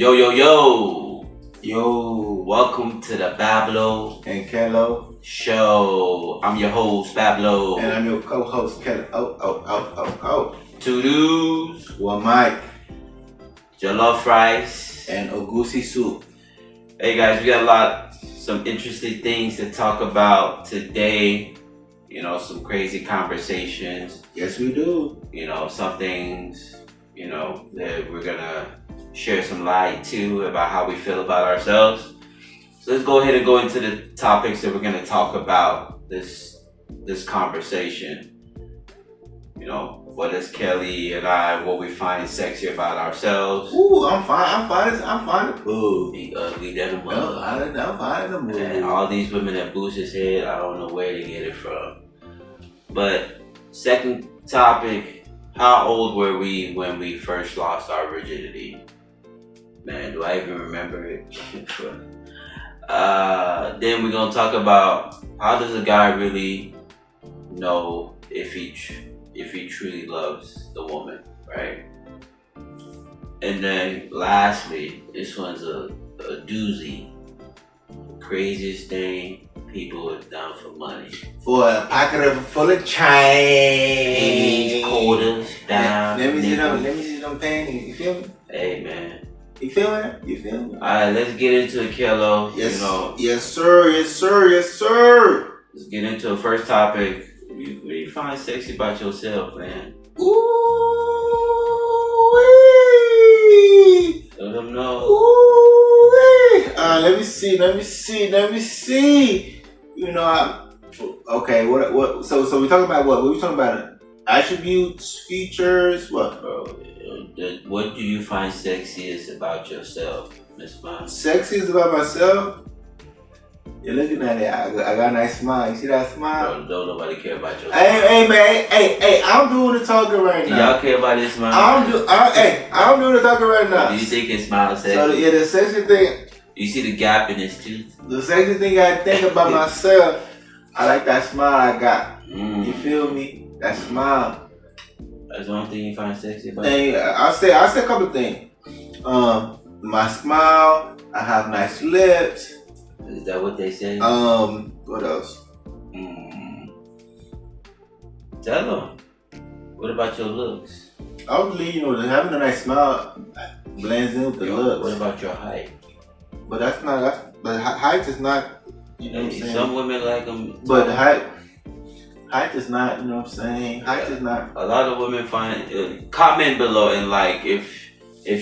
Yo, yo, yo. Yo, Welcome to the BabloNKeloShow. I'm your host, Bablo. and I'm your co-host, Kelo. Oh. Two dudes, One Mike jollof rice, and Ogusi soup. Hey guys, we got some interesting things to talk about today. You know, some crazy conversations. Yes, we do. You know, some things, that we're gonna share some light too about how we feel about ourselves. So let's go ahead and go into the topics that we're gonna talk about this conversation. You know, what is Kelly and I, what we find sexy about ourselves. Ooh, I'm fine. I'm fine. Ooh, Be ugly than a no, mother. I'm fine in the mood. And all these women that boost his head, I don't know where they get it from. But second topic, how old were we when we first lost our virginity? Man, do I even remember it? Then we're gonna talk about how does a guy really know if he truly loves the woman, right? And then lastly, this one's a doozy. The craziest thing people have done for money. For a pocket full of change. Quarters, down. Let me see them panties. You feel me? Hey man. You feel me? Alright, let's get into it, Kelo. Yes. You know, Yes, sir. let's get into the first topic. What do you find sexy about yourself, man? Ooh-wee. Let them know. Ooh-wee. Let me see. You know, okay. What? So we talking about what? What we talking about? Attributes, features, what? Bro, what do you find sexiest about yourself, Miss Mom? Sexiest about myself? You're looking at it. I got a nice smile. You see that smile? Bro, don't nobody care about your Hey, smile. hey, man. Hey, I'm doing the talking right Do now. y'all care about this smile? I'm doing the talking right now. Do you think his smile is sexy? So yeah, the sexy thing. You see the gap in his tooth? The sexy thing I think about myself, I like that smile I got. You feel me? That smile. That's the only thing you find sexy about? And I'll say a couple things. My smile. I have nice lips. Is that what they say? What else? Tell them. What about your looks? Obviously, having a nice smile blends in with the looks. What about your height? But height is not. You know what I'm saying? Some women like them. But height is not. You know what I'm saying? Height is not. A lot of women find comment below and like if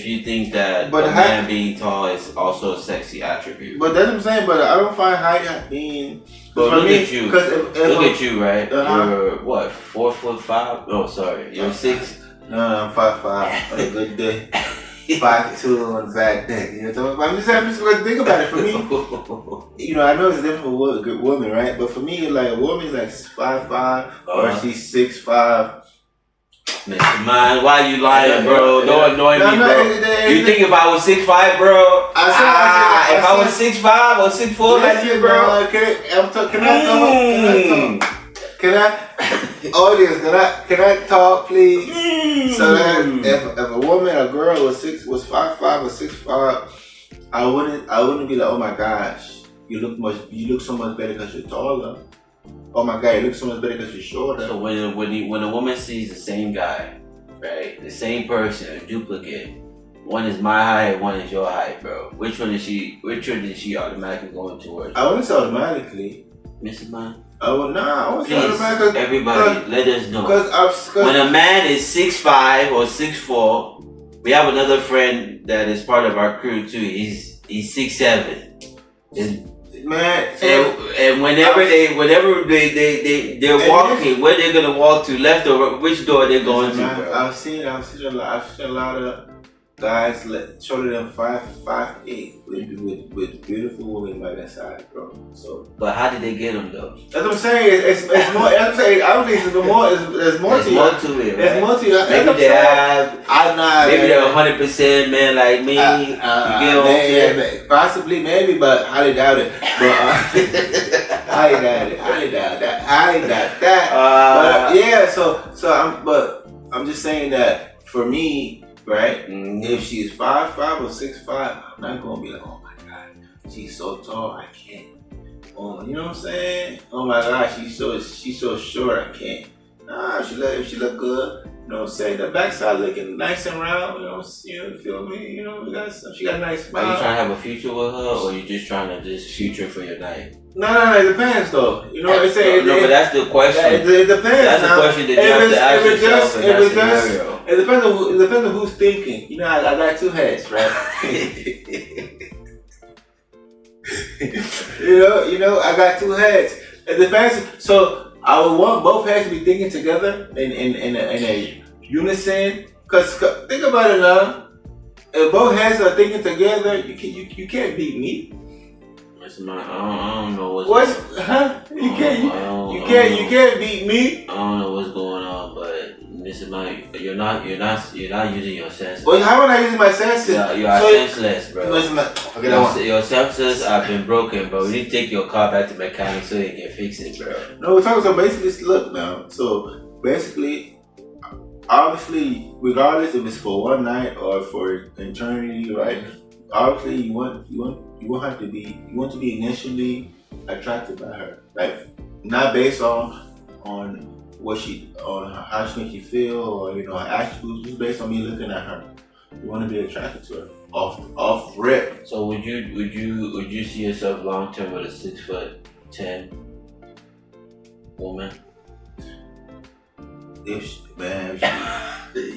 you think that But a man being tall is also a sexy attribute. But that's what I'm saying. But I don't find height being. But look at you. Look at you, right? Uh-huh. You're what? 4'5"? Oh, sorry. You're 6. No, I'm 5'5" on a good day. 5'2" on a bad day. You know what I'm saying? I'm just going to think about it. For me, I know it's different for a good woman, right? But for me, like a woman's like 5'5" or she's 6'5". Mr. Man, why you lying, bro? Don't annoy me, bro. You think if I was 6'5", bro? If I was 6'5" or 6'4" like you, bro? Can I talk, please? So that if a woman, a girl was 5'5" or 6'5", I wouldn't be like, oh my gosh, you look so much better because you're taller. Oh my god, you look so much better because you're shorter. So when a woman sees the same guy, right, the same person, a duplicate, one is my height, one is your height, bro. Which one is she automatically going towards? I wouldn't say automatically. Mrs. Man? I wouldn't say Please, automatically. everybody, let us know. Because when a man is 6'5" or 6'4", we have another friend that is part of our crew too. He's 6'7". Man, and whenever they're walking, where they're gonna walk to, left or which door they're going to, bro? I've seen a lot of guys shorter than 5'8" with beautiful women by their side, bro. So, but how did they get them though? That's what I'm saying. It's more. I'm saying obviously there's more to it. There's more to it. There's more to it. Maybe they have. Maybe they're 100% man like me. Possibly, maybe, but highly doubt it. But highly doubt that. But yeah. So I'm just saying that for me. right? Mm-hmm. If she's 5'5" or 6'5", I'm not gonna be like, oh my god, she's so tall, I can't. Oh, you know what I'm saying? Oh my god, she's so short, I can't. Nah, if she look good, you know what I'm saying? The backside looking nice and round, you feel me? You know, she got a nice smile. Are you trying to have a future with her, or you just trying to just future for your night? No, it depends though. You know what I'm saying? No, but that's the question. It depends. That's the question that you have to ask yourself in that scenario. It depends on who's thinking. You know, I got two heads, right? you know, I got two heads. It depends. So I would want both heads to be thinking together in a unison. Cause think about it now. If both heads are thinking together, you can't beat me. I don't know what's huh? You can't beat me. I don't know what's going on, but this is you're not using your senses. Well, how am I using my senses? You are senseless, bro. Your senses have been broken, bro. You need to take your car back to mechanic so they can fix it, bro. No, we're talking. So basically, look now. So basically, obviously, regardless if it's for one night or for eternity, right? Obviously, you want to be initially attracted by her, like not based on how she makes you feel or her attributes, just based on me looking at her. You want to be attracted to her off rip. So would you see yourself long term with a 6'10" woman?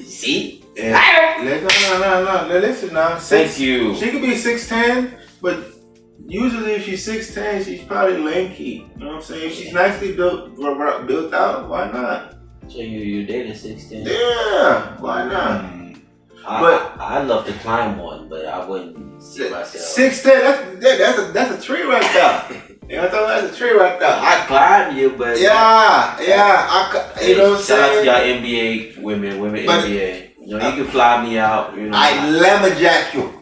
See? No. Listen now. Thank you. She could be 6'10", but usually if she's 6'10", she's probably lanky. You know what I'm saying? If she's nicely built out, why not? So you dated 6'10"? Yeah, why not? I'd love to climb one, but I wouldn't see myself. 6'10", that's a tree right there. You know what I'm talking about? That's a tree right there. I climb you, but you know what I'm saying? Shout out to y'all NBA women NBA. You can fly me out. I lumberjack you.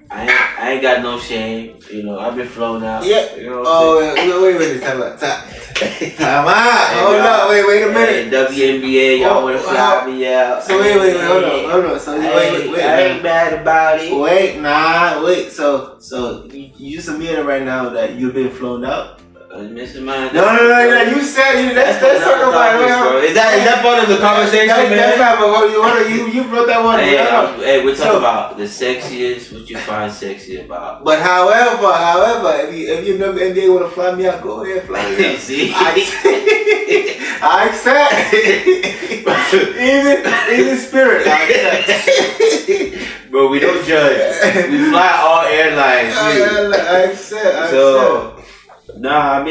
I ain't got no shame. I've been flown out. Yeah. Wait. Time out. Hold on. Wait a minute. WNBA, y'all want to fly me out. So wait. Hold on. So wait. I ain't mad about it. Wait. So you just admitted right now that you've been flown out. Mr. Mind. No. You said that's talking about it. Is that part of the conversation, man? That's not what you brought that one. Hey, we're talking about the sexiest. What you find sexy about? But however, if you never NBA want to fly me out, go ahead, fly me out. See, I accept. even spirit. I accept. Bro, we don't judge. We fly all airlines. I accept. So. Nah, I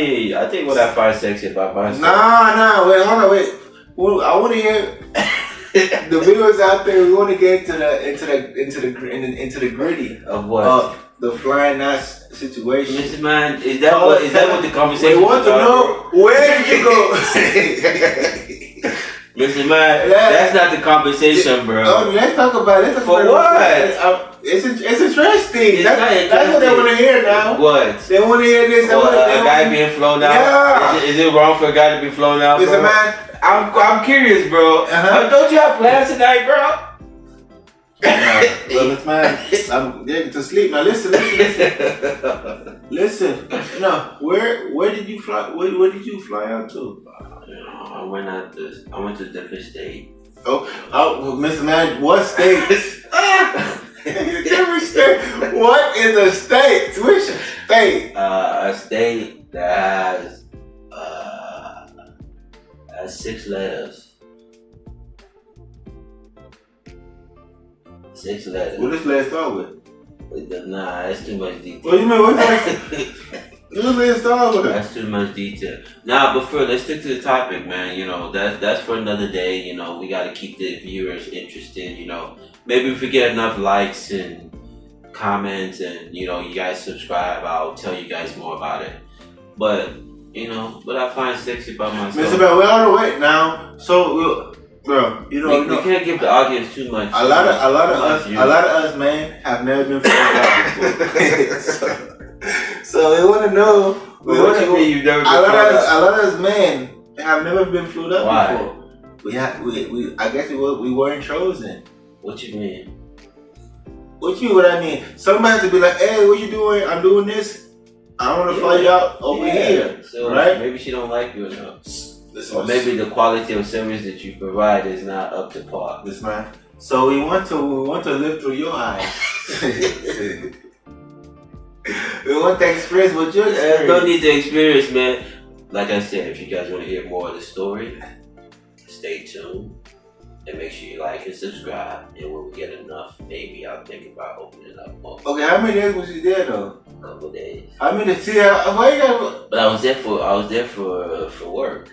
think what I find sexy about myself. Nah, wait, hold on, wait. Well, I want to hear the videos out there. We want to get into the gritty of what? Of the flying ass situation. Mr. Man, is that what the conversation? We want to know where did you go? Mr. Man, that's not the conversation, bro. Oh, let's talk about it. For what? It's interesting. That's what they want to hear now. What? They want to hear this. A guy being flown out? Yeah. Is it wrong for a guy to be flown out, Listen, bro? man. I'm curious, bro. Don't you have plans tonight, bro? Well, it's man. I'm getting to sleep now. Listen. Listen. No, where did you fly? Where did you fly out to? I went to a different state. Oh, Mr. Man, what state? Different state. What is a state? Which state? A state that has 6 letters. 6 letters. What does last start with? Nah, that's too much detail. What do you mean? What does last start with? That's too much detail. Nah, but let's stick to the topic, man. That's for another day. We got to keep the viewers interested. Maybe if we get enough likes and comments and you guys subscribe, I'll tell you guys more about it. But what I find sexy about myself. Mr. Bell, we're on the way now. So, bro, we can't give the audience too much. A lot of us, man, have never been flown out before. So we want to know. What you mean you've never been flown out? A lot of us, men, have never been flown out Why? before. I guess we weren't chosen. What you mean? What you mean? What I mean? Somebody has to be like, hey, what you doing? I'm doing this. I want to find you out over here. So right? maybe she don't like you enough. Listen, Or maybe the quality of service that you provide is not up to par. this man. So we want to live through your eyes. We want to experience what you experience. Don't need to experience, man. Like I said, if you guys want to hear more of the story, stay tuned. And make sure you like and subscribe. And when we get enough, maybe I'll think about opening up more. Okay, how many days was you there though? A couple days. How many? See, why you gotta? But I was there for work.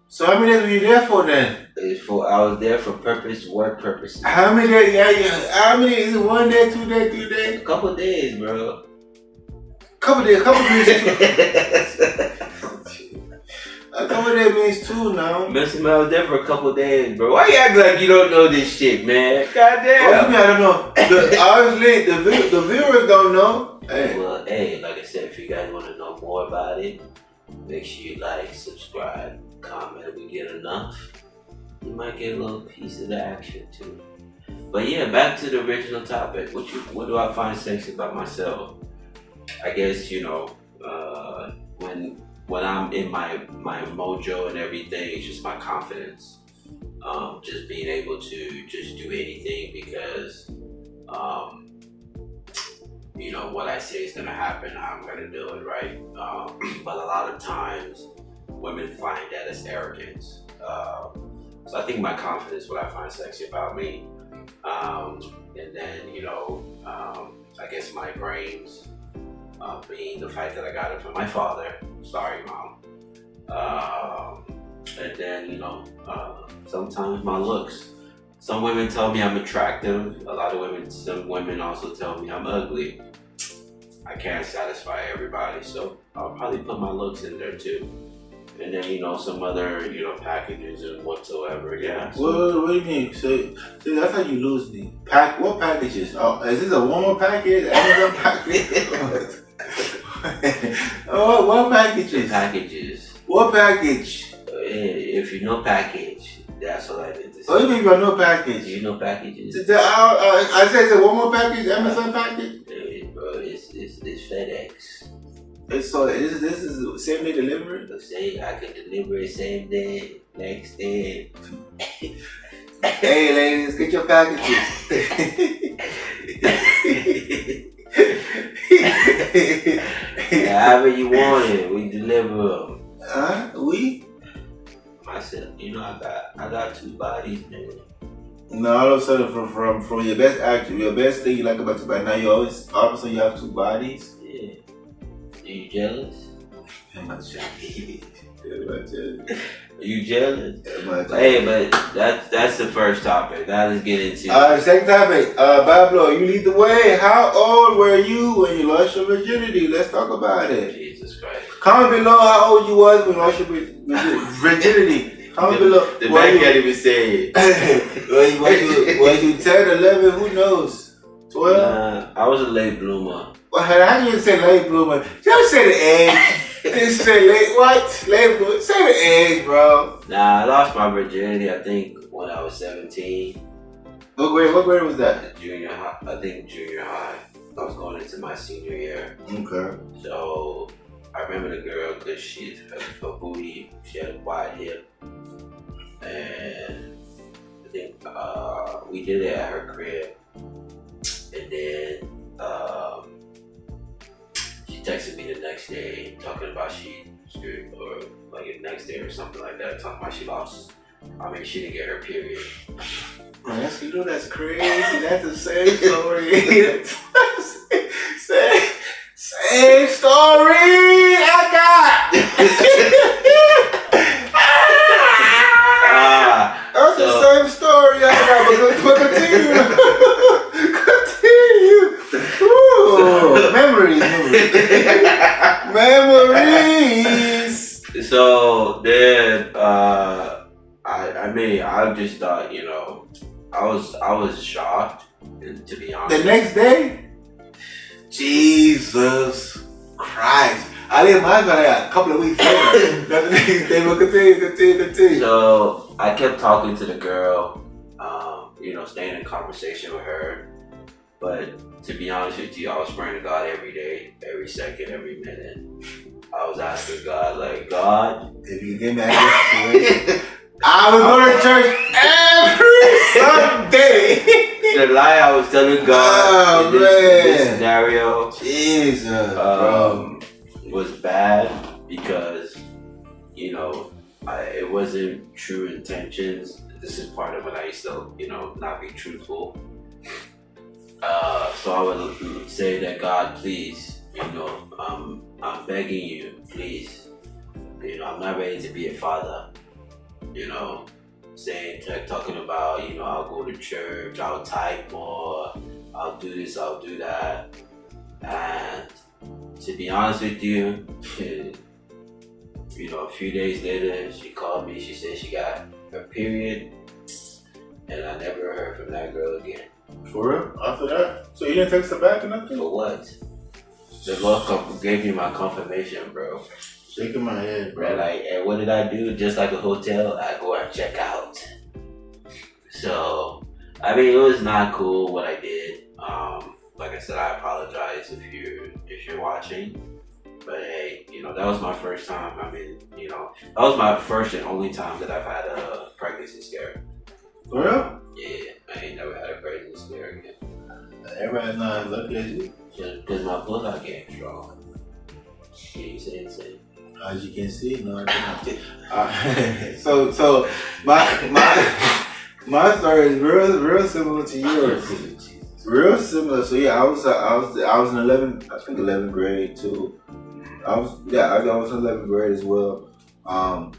So how many days were you there for then? I was there for work purposes. How many days? How many? Is it 1 day, 2 days, 3 days? A couple days, bro. Couple days. A couple days means 2 now. Mr. Man, I was there for a couple days, bro. Why you act like you don't know this shit, man? Goddamn. What do you mean I don't know? Obviously, the viewers don't know. Hey. Well, hey, like I said, if you guys want to know more about it, make sure you like, subscribe, comment. If we get enough, you might get a little piece of the action too. But yeah, back to the original topic. What do I find sexy about myself? I guess, when I'm in my mojo and everything, it's just my confidence. Just being able to just do anything because, what I say is gonna happen, I'm gonna do it, right? But a lot of times, women find that as arrogance. So I think my confidence is what I find sexy about me. And then, I guess my brains, being the fact that I got it from my father. Sorry, Mom. And then, sometimes my looks. Some women tell me I'm attractive. Some women also tell me I'm ugly. I can't satisfy everybody, so I'll probably put my looks in there too. And then, some other, packages and whatsoever, yeah. So. What do you mean? So that's how you lose me. What packages? Oh, is this a Walmart package? Amazon package? Oh, what packages? Packages. What package? If you know package, that's all I did to say. What do you mean by no package? Do you know packages? I said it's a Walmart package, Amazon package? Bro, it's FedEx. This is same day delivery? Say I can deliver it same day, next day. Hey ladies, get your packages. However you want it, we deliver them. We? Myself, I got 2 bodies, man. No, all of a sudden from your best actor, your best thing you like about your body, now you always, all of a sudden you have 2 bodies? Yeah. Are you jealous? Am I jealous? Are you jealous? Hey, but that's the first topic. Now let's get into it. Second topic. Bablo, you lead the way. How old were you when you lost your virginity? Let's talk about it. Jesus Christ. Comment below how old you was when you lost your virginity. Comment below. The man can't even say it. Was you 10, 11, who knows? 12? I was a late bloomer. Well, how do you say late bloomer? Just say the age. Just say late what? Late bloomer. Say the age, bro. Nah, I lost my virginity, I think, when I was 17. What grade was that? Junior high. I think junior high. I was going into my senior year. Okay. So I remember the girl because her booty, she had a wide hip. And I think we did it at her crib. And then she texted me the next day talking about or like the next day or something like that, talking about she didn't get her period. That's crazy. That's the same story. Same story I got. That's the same story I got, but continue. Ooh, memories. So then, I just thought, I was shocked, to be honest. The next day? Jesus Christ. I didn't mind that a couple of weeks later. The next day, we'll continue. So I kept talking to the girl. staying in conversation with her. But to be honest with you, I was praying to God every day, every second, every minute. I was asking God, like, God, if you give me that situation, I was going to church every Sunday. The lie I was telling God in this scenario, Jesus, bro, was bad because it wasn't true intentions. This is part of when I used to not be truthful. So I would say that God, please, I'm begging you, please, I'm not ready to be a father, talking about, I'll go to church, I'll type more, I'll do this, I'll do that. And to be honest with you, a few days later, she called me, she said she got her period, and I never heard from that girl again. For real? After that? So you didn't text her back or nothing? For what? The Lord gave me my confirmation, bro. Shaking my head, bro. And what did I do? Just like a hotel, I go and check out. So, I mean, it was not cool what I did. Like I said, I apologize if you're watching. But hey, that was my first time. I mean, that was my first and only time that I've had a pregnancy scare. For real? Yeah, I ain't never had a pregnancy scare again. Everybody's not lucky as you. Just because my blood game strong. Yeah, you say insane. As you can see, no, I cannot. So my story is real similar to yours. Real similar. So yeah, I was in 11th grade too. I was in 11th grade as well. So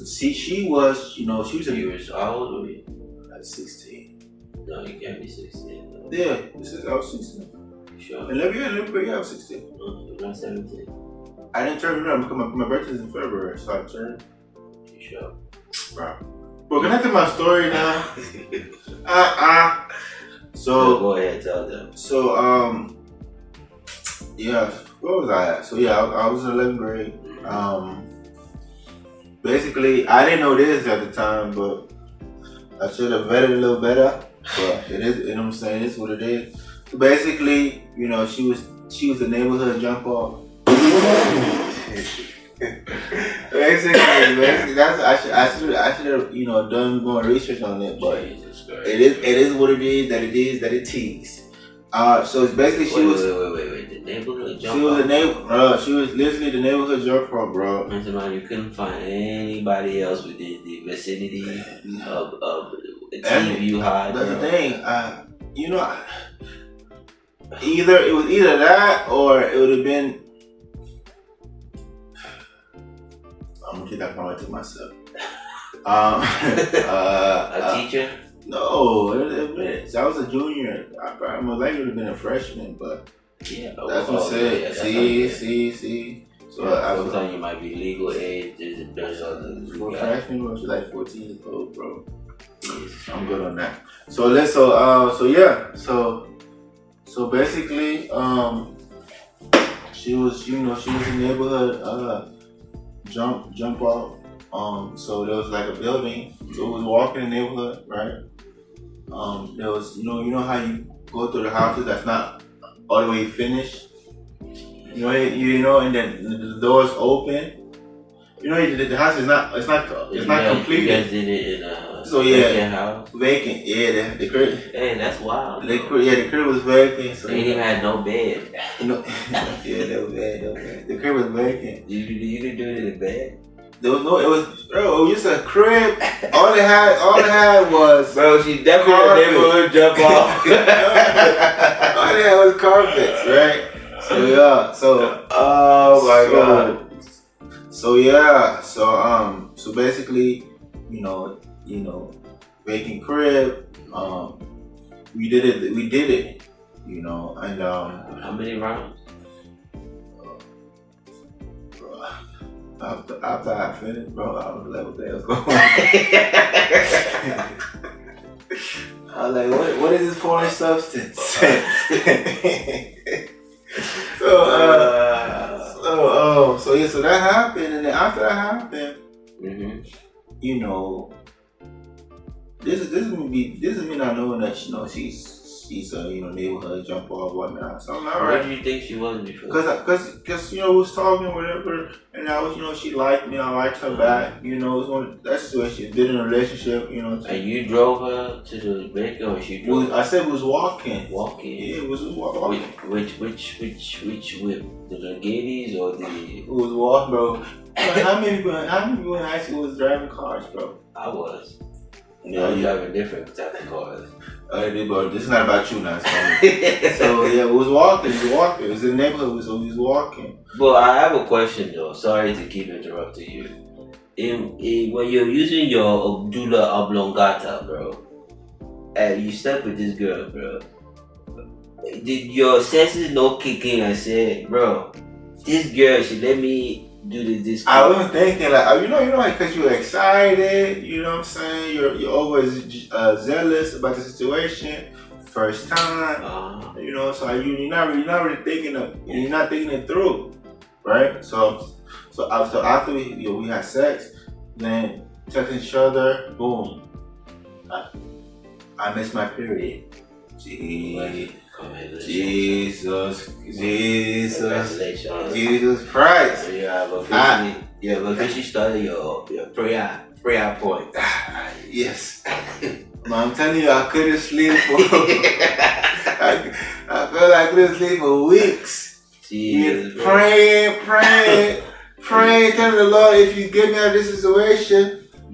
see, she was You was how old were you? Like 16. No, you can't be 16. No. Yeah, I was 16. Sure. In 11th grade, I was 16. You're not 17. I didn't turn it up because my birthday's in February, so I turned. You sure? Bro, can I tell my story now? So go ahead, tell them. So yeah, where was I at? So yeah, I was in 11th grade. Basically, I didn't know this at the time, but I should have vetted a little better. But it is, what I'm saying, it's what it is. So basically, she was a neighborhood jump off. basically, that's I should have done more research on it, but it is what it is. That it teases. So it's basically wait, the neighborhood jump. She was literally the neighborhood jump off, bro. Man, you couldn't find anybody else within the vicinity of the TV high. That's the thing. Either it was either that or it would have been. I'm gonna keep that comment to myself. A teacher? No, I was a junior. I most likely would have been a freshman, but yeah, that's what I'm saying. Yeah, See. So sometimes you might be legal age. There's other freshman, bro. She's like 14 years old, bro. Yes. I'm good on that. So basically, she was a neighborhood jump off. So there was like a building. So it was walking in the neighborhood, right? There was, you know how you go through the houses that's not all the way finished. And then the doors open. The house is not completed. You guys did it in a vacant house? Vacant, yeah. The crib. Hey, that's wild. The crib was vacant. So they didn't even have no bed. Yeah, no bed. The crib was vacant. You didn't do it in the bed? It was just a crib. All it had was bro, she definitely a neighborhood jump off. All it had was carpets, right? So oh my god. So basically, vacant crib. We did it, and how many rounds? After I finished, bro, I was like, what the hell's going on? I was like, what is this foreign substance? So that happened, and then after that happened, this is me not knowing that she's a neighborhood jump or whatnot. So I'm like, all What right. do you think she was before? Cause we was talking whatever, and I was she liked me, I liked her back. It was one of that situation. Been in a relationship, And you drove her to the break, or she drove? I said we was walking. Walking. Yeah, it was walking. Which whip? The Langattis or the? It was walking, bro. How many people in high school was driving cars, bro? I was. You driving different type of cars. Bro, this is not about you now. So yeah, we was walking. It was in the neighborhood, so we was walking. But I have a question though. Sorry to keep interrupting you. When you're using your Abdullah oblongata, bro, and you slept with this girl, bro, did your senses no kick in and say, bro, this girl should let me do this? I wasn't thinking like because you're excited. You know what I'm saying? You're always zealous about the situation. First time, so you're not really thinking you're not thinking it through, right? So after we had sex, then texting each other, boom, I missed my period. Jesus Christ! So you have officially started your prayer point. Yes. I'm telling you, I couldn't sleep I felt like I couldn't sleep for weeks. Praying, telling the Lord, if you get me out of this situation,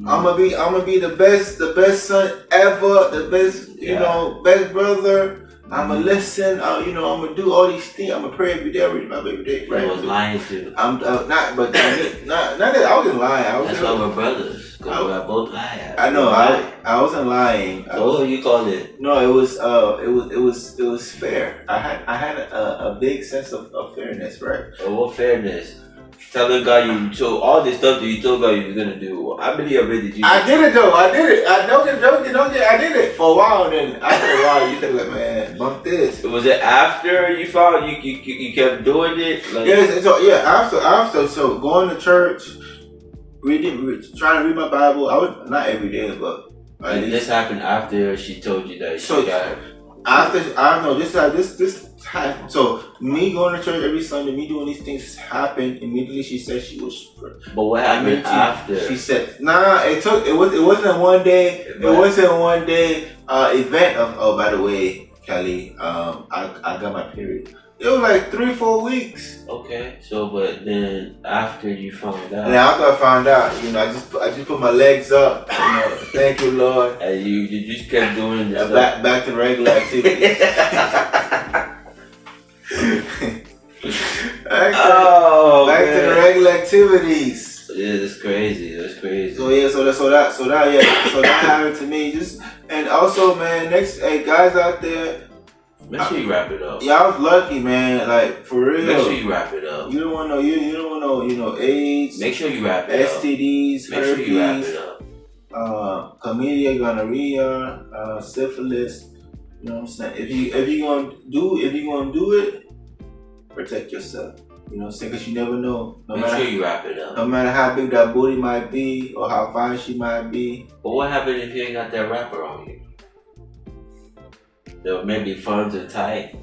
I'm gonna be the best son ever, the best, best brother. I'm gonna listen. I'm gonna do all these things. I'm gonna pray every day. I read my baby day. Right? I was lying too. I'm not that I wasn't lying. That's why we're brothers. Cause we're both lying. I know. I wasn't lying. So what you call it? No, it was fair. I had a big sense of fairness, right? Oh, what fairness? Telling God you told all this stuff that you told God you were gonna do. How many of it did you? I did it though. I did it. I don't get. I did it for a while. And then after a while, you think like, man, bump this. Was it after you found you kept doing it? Like, yes. So yeah, after so going to church, trying to read my Bible. I was not every day, but. And this happened after she told you that she got her. After I don't know this happened. So me going to church every Sunday, me doing these things happened immediately. She said she was. But what happened after? She said, "Nah, it wasn't a one day. It wasn't a one day event of. Oh, by the way, Kelly, I got my period. It was like 3-4 weeks. Okay, so but then after you found out, and after I found out, I just put my legs up. Thank you, Lord. And you just kept doing this. Back to regular activities. back to the regular activities. Yeah, that's crazy. That's crazy. So yeah, so that happened to me. And also, man, guys out there. Make sure you wrap it up. Yeah, I was lucky, man. Like for real. Make sure you wrap it up. You don't want no AIDS. Make sure you wrap it STDs, up. Make sure you wrap it up. Chlamydia, gonorrhea, syphilis. You know what I'm saying? If you gonna do it, protect yourself. You know what I'm saying? Because you never know. Make sure you wrap it up. No matter how big that booty might be or how fine she might be. But what happens if you ain't got that wrapper on you? Maybe funds are tight.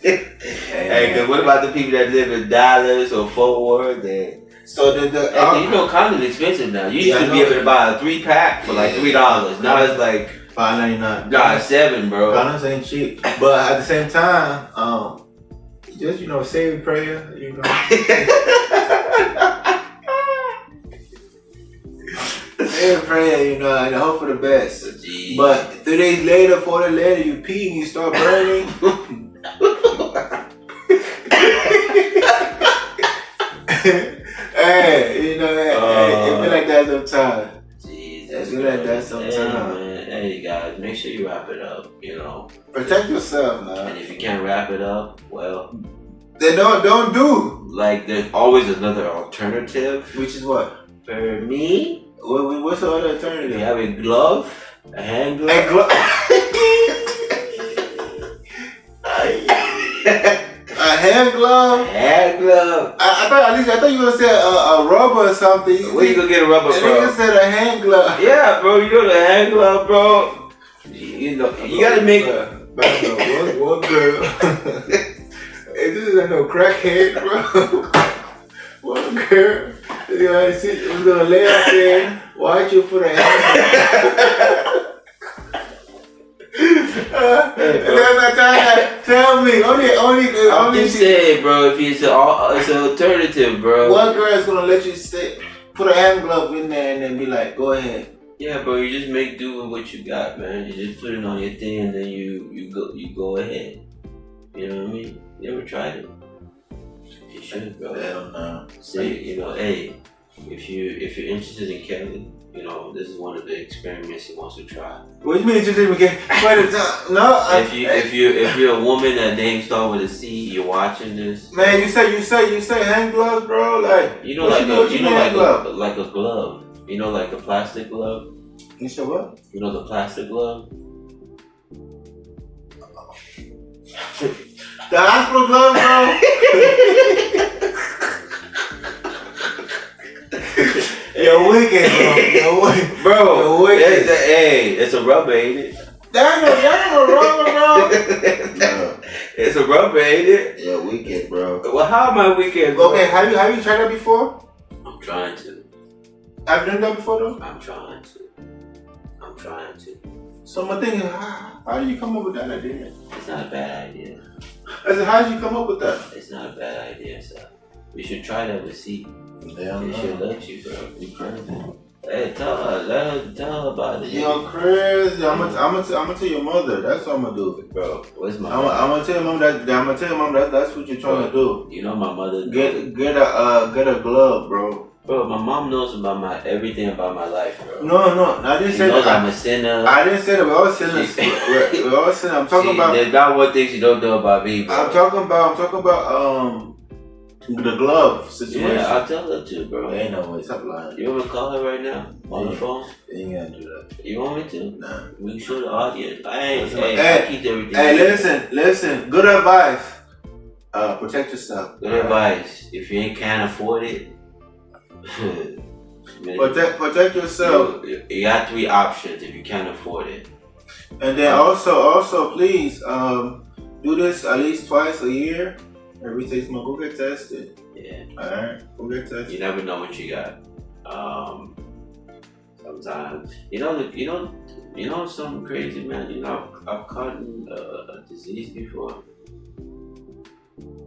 Hey, cause what about the people that live in Dallas or Fort Worth? So condoms expensive now. You used to be able to buy a 3-pack for like $3. Now it's like $5.99. Nah, $7, bro. Condoms ain't cheap, but at the same time, just say a prayer. Say a prayer, and hope for the best. Jeez. But 3 days later, 4 days later, you pee and you start burning. Hey, it be like that sometimes. Jeez, it be like that sometimes. Hey guys, make sure you wrap it up. Protect yourself, man. And if you can't wrap it up, well, then don't do. Like there's always another alternative. Which is what? For me. What's the other alternative? You have a glove, a hand glove. A glove. A hand glove. Hand glove. I thought you were gonna say a rubber or something. Where you gonna get a rubber from? You said a hand glove. Yeah, bro. You know the hand glove, bro. You know you gotta make. One girl. Hey, this is no crackhead, bro. One girl. You know, was gonna lay out there, watch you put a hand. Tell me, I'm just saying, bro. If it's an alternative, bro. One girl is gonna let you put a hand glove in there and then be like, "Go ahead." Yeah, bro. You just make do with what you got, man. You just put it on your thing and then you go ahead. You know what I mean? You ever tried it? You should, bro. Hell no. See, you know, hey, if you're interested in Kelly, you know, this is one of the experiments he wants to try. What do you mean interested in Kelly? No. If you're a woman that name start with a C, you're watching this. Man, you say hand gloves, bro. Like you know, like a glove. You know, like the plastic glove. You said what? You know the plastic glove. The hospital glove, bro. You're wicked, bro. You're wicked. It's a rubber, ain't it? That ain't no rubber, bro. No. It's a rubber, ain't it? You're wicked, bro. Well, how am I wicked, bro? Okay, have you tried that before? I'm trying to. Have you done that before, though? I'm trying to. So my thing is, how did you come up with that idea? It's not a bad idea. I said, how did you come up with that? It's not a bad idea, sir. We should try that with C. Yeah, she should let you, bro. You crazy. Hey, tell her about it. You're crazy. I'm gonna tell your mother. That's what I'm gonna do, bro. What's my? I'm gonna tell your mom that that's what you're trying to do. You know my mother. Get a glove, bro. Bro, my mom knows about everything about my life, bro. No. I didn't say that. I'm a sinner. I didn't say that. We're all sinners. We're all sinners. I'm talking about. There's not one thing she don't know about me, bro. I'm talking about the glove situation. Yeah, I'll tell her too, bro. Ain't no way. Stop lying. You want me to call her right now on the phone? You ain't gotta do that. You want me to? Nah. We show the audience. I keep everything. Hey, listen. Good advice. Protect yourself. Good advice. If you can't afford it. Protect yourself. You got 3 options if you can't afford it. And then also please do this at least twice a year. Every 6 months, go get tested. Yeah. Alright, go get tested. You never know what you got. Sometimes you know something crazy, man. You know I've caught a disease before.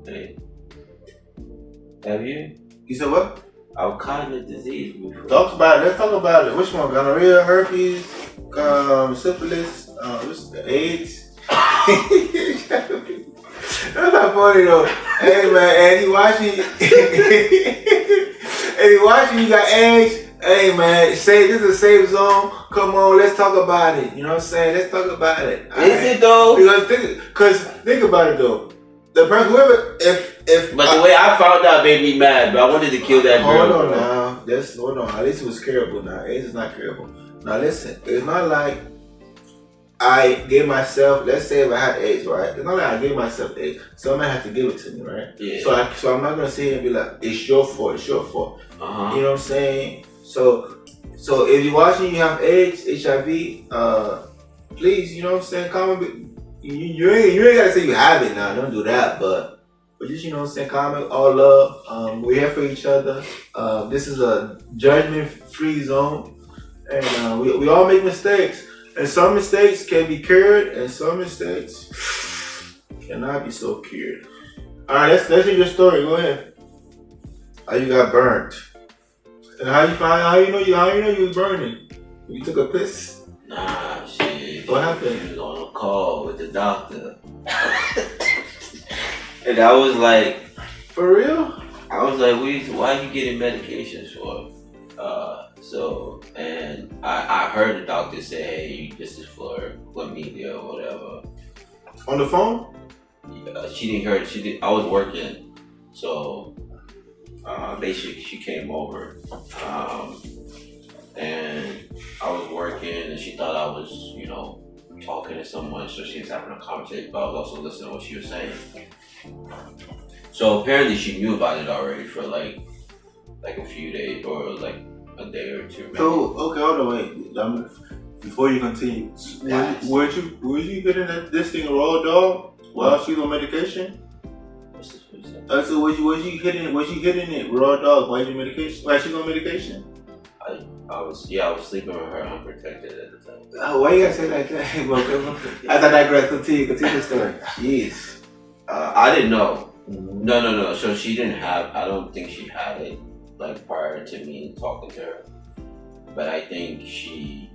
Hey, have you? You said what? I've caught a disease before. Talk about it. Let's talk about it. Which one? Gonorrhea, herpes, syphilis, what's the AIDS? That's not funny though. Hey man, and he watching. You got AIDS. Hey man, this is a safe zone. Come on, let's talk about it. You know what I'm saying? Let's talk about it. Is it though? Because think about it though. The person, whoever, if. But the way I found out made me mad. But I wanted to kill that girl. Hold on now. Hold on. At least it was curable now. AIDS is not curable. Now listen, it's not like I gave myself. Let's say if I had AIDS, right? It's not like I gave myself AIDS. Somebody had to give it to me, right? Yeah. So I'm not gonna sit here and be like, it's your fault. It's your fault. Uh-huh. You know what I'm saying? So if you're watching, you have AIDS, HIV. Please, you know what I'm saying? Comment. You ain't gotta say you have it now. Don't do that. But just, you know what I'm saying? Comment, all love. We're here for each other. This is a judgment-free zone, and we all make mistakes. And some mistakes can be cured, and some mistakes cannot be so cured. All right, let's hear your story. Go ahead. How you got burnt, and how you know you was burning? You took a piss? Nah, shit. What happened? He was on a call with the doctor, and I was like, for real? I was like, why are you getting medications for? And I heard the doctor say, hey, this is for chlamydia or whatever. On the phone? She didn't hear it. I was working, so basically she came over, and I was working, and she thought I was, talking to someone, so she was having a conversation, but I was also listening to what she was saying. So apparently she knew about it already for like a few days or like a day or two. Maybe. So okay, hold on, wait. Before you continue, were you getting this thing a raw dog while she was on medication? So was you hitting it raw dog while you on medication? While she was on medication? I was sleeping with her unprotected at the time. Oh, why you gotta say like that? As I digress, continue the story. Jeez. I didn't know. No. So she didn't have. I don't think she had it like prior to me talking to her. But I think she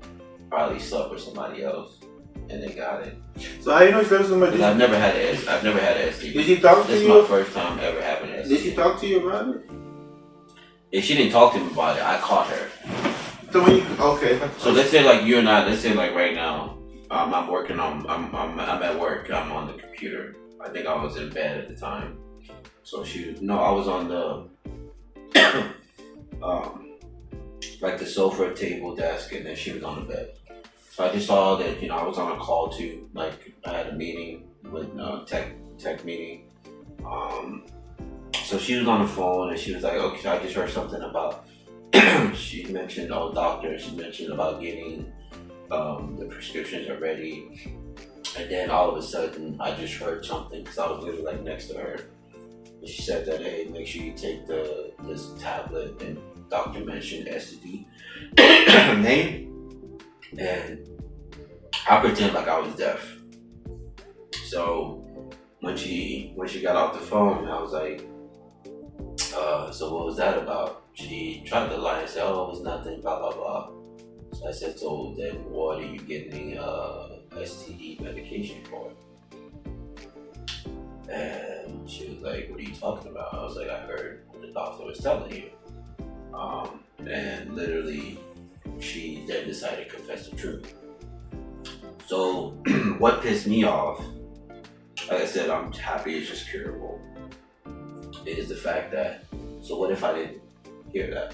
probably slept with somebody else and then got it. So how you know she slept with somebody? I've never had an STD. Did she talk to you? This is my first time ever having an STD. Did she talk to you about it? If she didn't talk to me about it, I caught her. So when you okay. So let's say like you and I. Let's say like right now, I'm working on. I'm at work. I'm on the computer. I think I was in bed at the time. So I was on the like the sofa, table, desk, and then she was on the bed. So I just saw that I was on a call too. Like I had a meeting with tech meeting. So she was on the phone and she was like, "Okay, I just heard something about." She mentioned doctor. She mentioned about getting the prescriptions are ready. And then all of a sudden, I just heard something because I was literally like next to her. And she said that, "Hey, make sure you take this tablet." And doctor mentioned STD name, and I pretend like I was deaf. So when she got off the phone, I was like, "So what was that about?" She tried to lie and say, "Oh, it was nothing, blah blah blah." So I said, "So then, what are you getting STD medication for?" And she was like, "What are you talking about?" I was like, "I heard what the doctor was telling you." And literally, she then decided to confess the truth. So what pissed me off, like I said, I'm happy it's just curable, is the fact that, so what if I didn't hear that?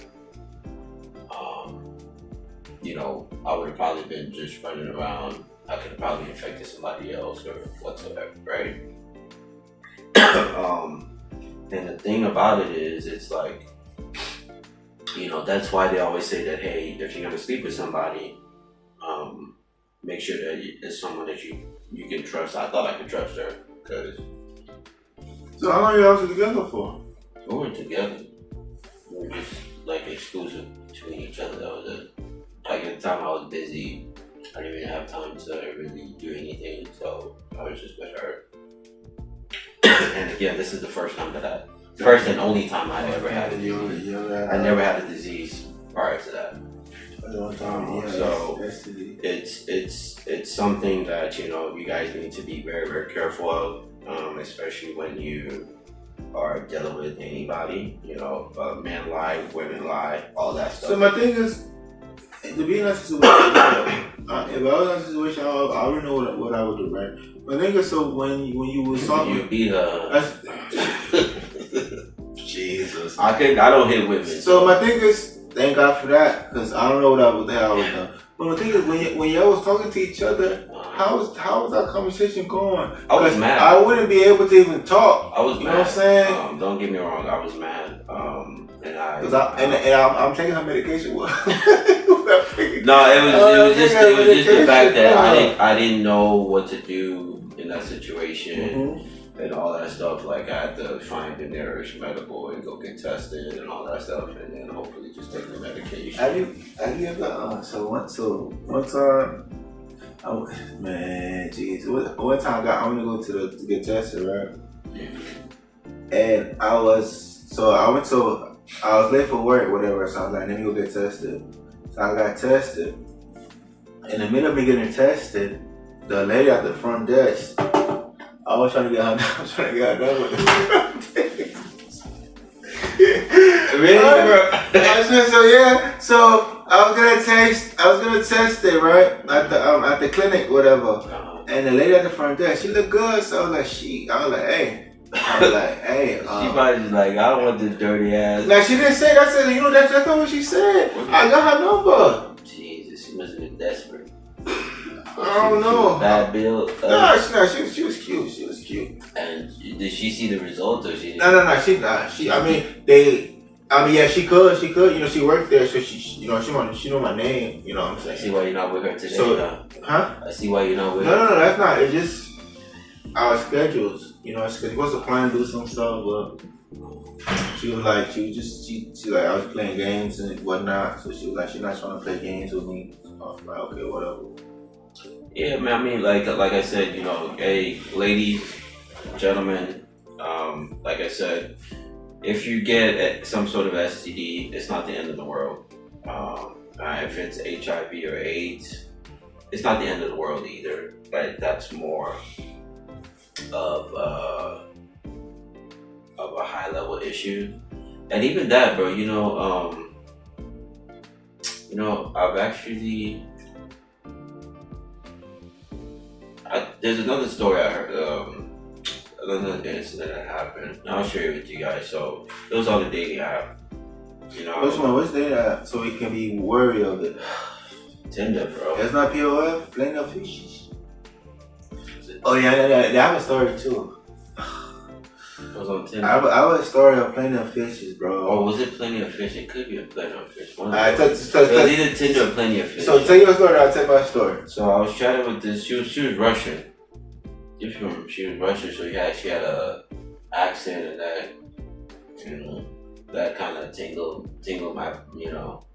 I would have probably been just running around. I could have probably infected somebody else or whatsoever, right? And the thing about it is, it's like, that's why they always say that, hey, if you're gonna sleep with somebody, make sure that it's someone that you can trust. I thought I could trust her, because. So how long are you all together for? We weren't together. We were just like exclusive between each other. That was it. Like at the time I was busy. I didn't even have time to really do anything, so I was just with her. And again, this is the first time first and only time I ever had a disease. I never had a disease prior to that. So it's something that you guys need to be very, very careful of, especially when you are dealing with anybody. Men lie, women lie, all that stuff. So my thing is, to be in that situation, if I was in that situation, I already know what I would do, right? My thing is, so when you was talking, you beat her. Jesus, I don't hit women. So my thing is, thank God for that, because I don't know what the hell I would do. But the thing is, when y'all was talking to each other, how was that conversation going? I was mad. I wouldn't be able to even talk. I was mad. You know what I'm saying? Don't get me wrong. I was mad. I'm taking her medication. No, it was just the fact that I didn't know what to do in that situation. And all that stuff. Like I had to find the nearest medical and go get tested and all that stuff, and then hopefully just take the medication. Have you ever? So one time, man, jeez, one time I went to go to get tested, right? And I was late for work, whatever. So I was like, let me go get tested. So I got tested. In the middle of me getting tested, the lady at the front desk, I was trying to get her done with it. Really, bro? So I was gonna test it, right? At the clinic, whatever. And the lady at the front desk, she looked good, so I was like, hey. She probably just like, I don't want this dirty ass. Like, she didn't say that. That's not what she said. I got her number. Jesus, she must have been desperate. I don't know. Bad bill. No, she was cute. She was cute. And did she see the results or she didn't? No. She not. Yeah, she could. You know, she worked there, so she know my name. You know what I'm saying? I see why you're not with her today. So, huh? I see why you're not with her. No, that's not. It's just our schedules. You know, because we was planning to do some stuff, but she was like, I was playing games and whatnot. So she was like, she's not trying to play games with me. So I was like, okay, whatever. Yeah, man. I mean, like I said, you know, hey, ladies, gentlemen, like I said, if you get some sort of STD, it's not the end of the world. If it's HIV or AIDS, it's not the end of the world either. But that's more of a high level issue, and even that, bro. I've actually. There's another story I heard. Another incident that happened. I'll share it with you guys. So it was on the dating app. You know. Which one? Which dating app? So we can be wary of it. Tinder, bro. That's not POF. Plenty of fishes. Oh yeah, I have a story too. It was on Tinder. I have a story of Plenty of Fishes, bro. Oh, was it Plenty of Fish? It could be a Plenty of Fish. So either Tinder or Plenty of Fish. So tell your story. I'll tell my story. So I was chatting with this. She was Russian. She was Russian, so she had a accent and that, you know, that kind of tingle my, you know,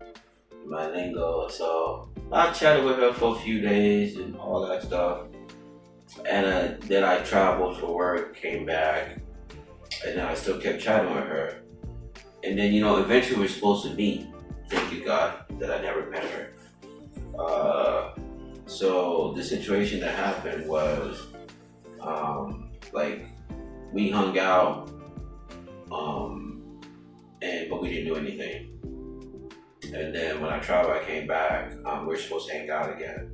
my lingo. So I chatted with her for a few days and all that stuff. And then I traveled for work, came back, and then I still kept chatting with her. And then, you know, eventually we're supposed to meet. Thank you God that I never met her. So the situation that happened was, like, we hung out, but we didn't do anything. And then when I traveled, I came back. We were supposed to hang out again.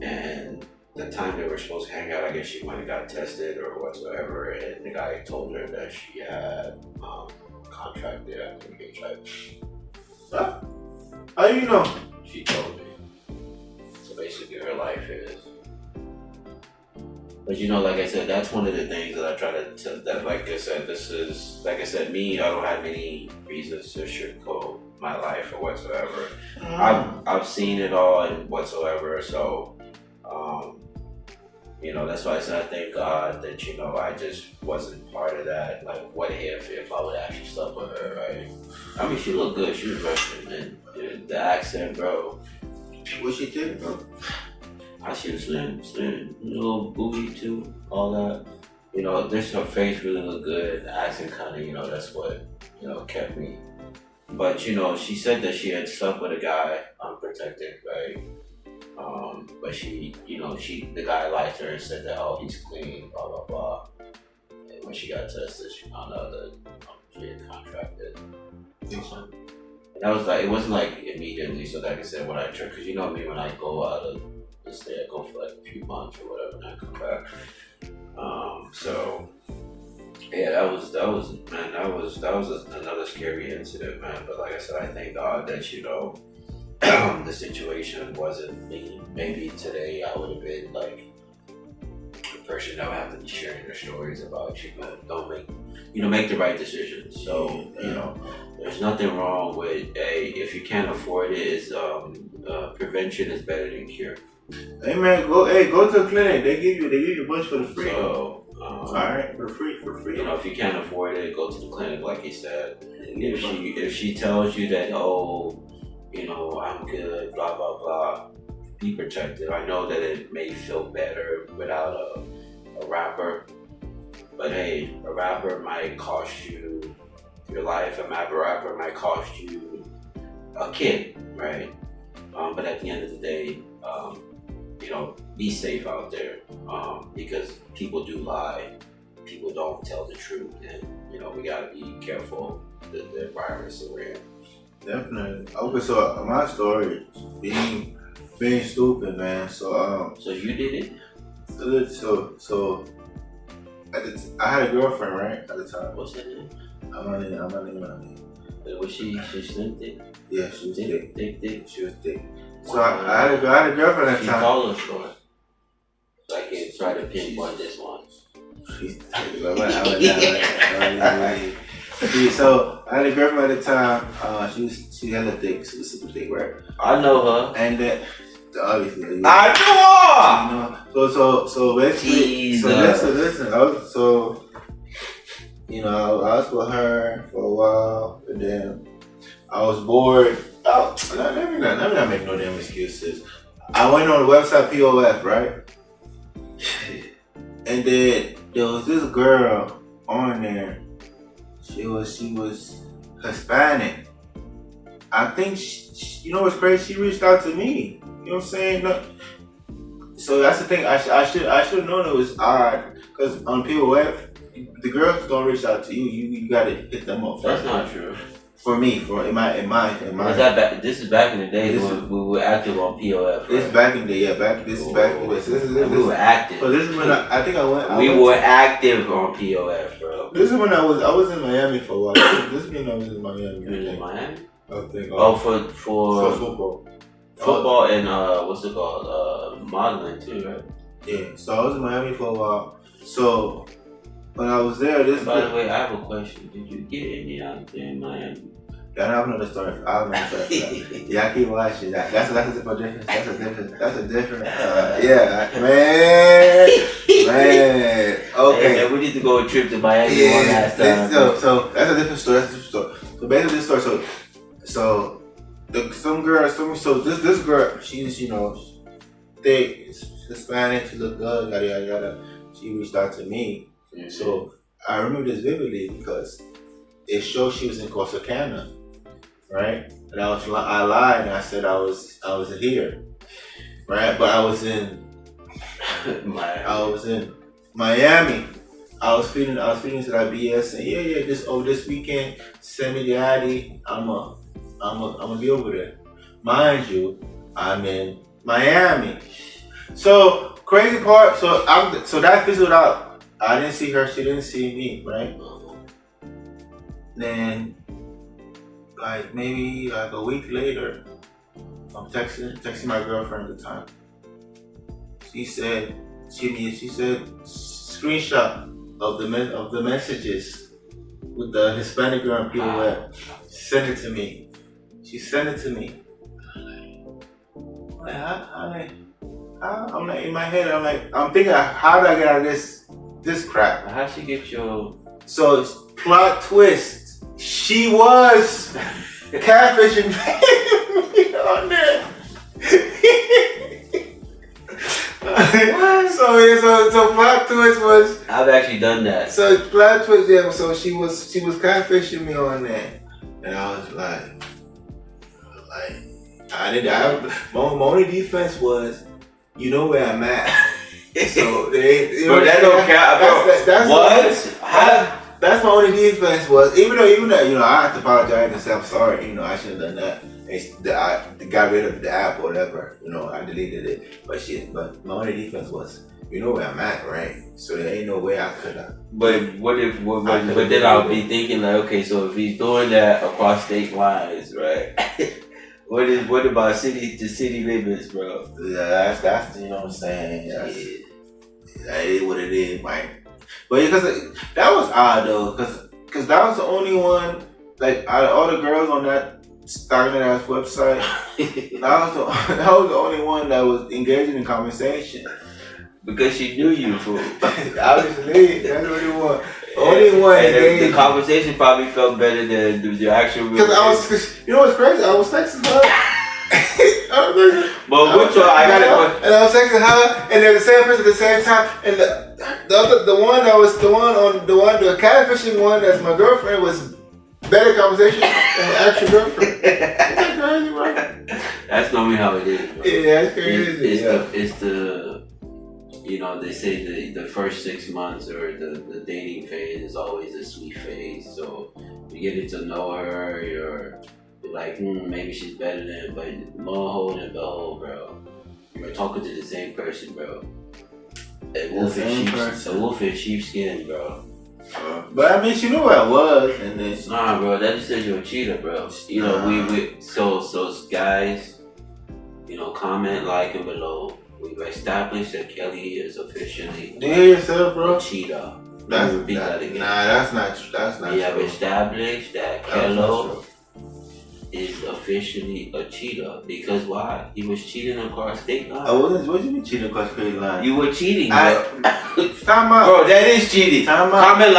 And the time that we were supposed to hang out, I guess she might have got tested or whatsoever. And the guy told her that she had contracted, I think, HIV. What? How do you know? She told me. So basically, her life is. But you know, like I said, that's one of the things that I try to that, like I said, me, I don't have any reasons to sugarcoat my life or whatsoever. I've seen it all and whatsoever, so you know, that's why I said I thank God that, you know, I just wasn't part of that. Like, what if I would actually slept with her, right? I mean, she looked good, she was Russian, and the accent, bro. What she did, bro? She was slim, little booty too, all that. You know, her face really looked good. The accent kind of, you know, that's what, you know, kept me. But, you know, she said that she had slept with a guy unprotected, right? But she, you know, the guy lied to her and said that, oh, he's clean, blah, blah, blah. And when she got tested, she found out that she had contracted. And that was like, it wasn't like immediately. So like I said, when I tried, because you know me, when I go out of the state, I go for like a few months or whatever, and I come back. So yeah, that was another scary incident, man. But like I said, I thank God that, you know, the situation wasn't me. Maybe today I would have been like the person that would have to be sharing their stories about you, but make the right decisions. So, you know, there's nothing wrong with if you can't afford it, prevention is better than cure. Hey man, go to the clinic. They give you a bunch for the free. So, alright, for free. You know, if you can't afford it, go to the clinic, like he said. If she tells you that, oh, you know, I'm good, blah blah blah, be protected. I know that it may feel better without a rapper, but hey, a rapper might cost you your life. A rapper might cost you a kid, right? But at the end of the day, you know, be safe out there, because people do lie, people don't tell the truth, and you know, we gotta be careful the environments that we're in. Definitely. Okay, so my story is being stupid, man. So you did it. So I had a girlfriend, right, at the time. What's her name? I'm not name. Was she slim thick? Yeah, she was thick. Thick. She was thick. So I had a girlfriend at the time. She tall or short? So I can try to pinpoint this one. So I had a girlfriend at the time. She had a thick, she was super thick, right? I know her. And then obviously, I know her. So basically, so listen. I was with her for a while, and then I was bored. Oh, let me not make no damn excuses. I went on the website POF, right? And then there was this girl on there. She was Hispanic. I think you know what's crazy? She reached out to me. You know what I'm saying? No, so that's the thing. I should have known it was odd because on POF, the girls don't reach out to you. You gotta hit them up. That's not true. For me, in my. Is that back? This is back in the day when we were active on POF. Right? This is back in the day, yeah. This is back in the day. We were active. So this is when I think I went. We were active on POF, bro. This is when I was in Miami for a while. This is when I was in Miami. You was in Miami? I think. For football. Football and what's it called? Modeling too, right? Yeah. So I was in Miami for a while. So when I was there, By the way, I have a question. Did you get any out there in Miami? Yeah, I have another story. I have another story. Yeah, I keep watching. That's a different difference. That's a different. Yeah, man. Okay. Hey, man, we need to go on a trip to Miami one last time. So that's a different story. So basically, this story. So this girl, she's thick, Hispanic. She looked good. Yada yada yada. She reached out to me. Mm-hmm. So I remember this vividly because it showed she was in Corsicana. Right, and I lied and I said I was here, right? But I was in Miami. I was feeding to that BS and this weekend send me the ID. I'm gonna be over there. Mind you, I'm in Miami. So crazy part. So that fizzled out. I didn't see her. She didn't see me. Right. Then. Maybe a week later, I'm texting my girlfriend at the time. She said screenshot of the messages with the Hispanic girl and people that sent it to me. She sent it to me. I'm like in my head. I'm thinking, how do I get out of this crap? How'd she get your? So plot twist. She was catfishing me on there. So plot twist was. I've actually done that. So plot twist, yeah. So she was catfishing me on there, and I was like, I didn't. My only defense was, you know where I'm at. So bro, that don't count. That's what? That's my only defense was, even though I have to apologize and say I'm sorry, I shouldn't have done that. I got rid of the app or whatever, I deleted it. But my only defense was, you know where I'm at, right? So there ain't no way I could have. But then I'll be thinking like, okay, so if he's doing that across state lines, right? what about city to city limits, bro? Yeah, that's you know what I'm saying. That is what it is, Mike. But because that was odd though, because that was the only one, like out of all the girls on that stagnant ass website, that was the only one that was engaging in conversation. Because she knew you, fool. Obviously, that's the only one. Only one. And the conversation probably felt better than the actual. Because you know what's crazy? I was texting her. But which one? I got it. And I was texting her, and they're the same person at the same time. And the catfishing one that's my girlfriend was better conversation than my actual girlfriend. Isn't that crazy, bro? That's normally how it is, bro. Yeah, that's crazy. It's the they say the first 6 months or the dating phase is always a sweet phase. So you get to know her, you're like, maybe she's better than, but lo and behold, bro, you're talking to the same person, bro. A wolf in sheepskin, bro. But I mean, she knew where I was, and then nah, bro, that just says you're a cheater, bro. So guys, comment, like, and below. We've established that Kelly is officially yourself, bro. A cheater. That's repeat that again. Nah, that's not true. That's not true. We have established that Kelo is officially a cheater. Because why? He was cheating across state lines. What do you mean cheating across state lines? You were cheating, bro. Time out. Bro, that is cheating. Time out. Comment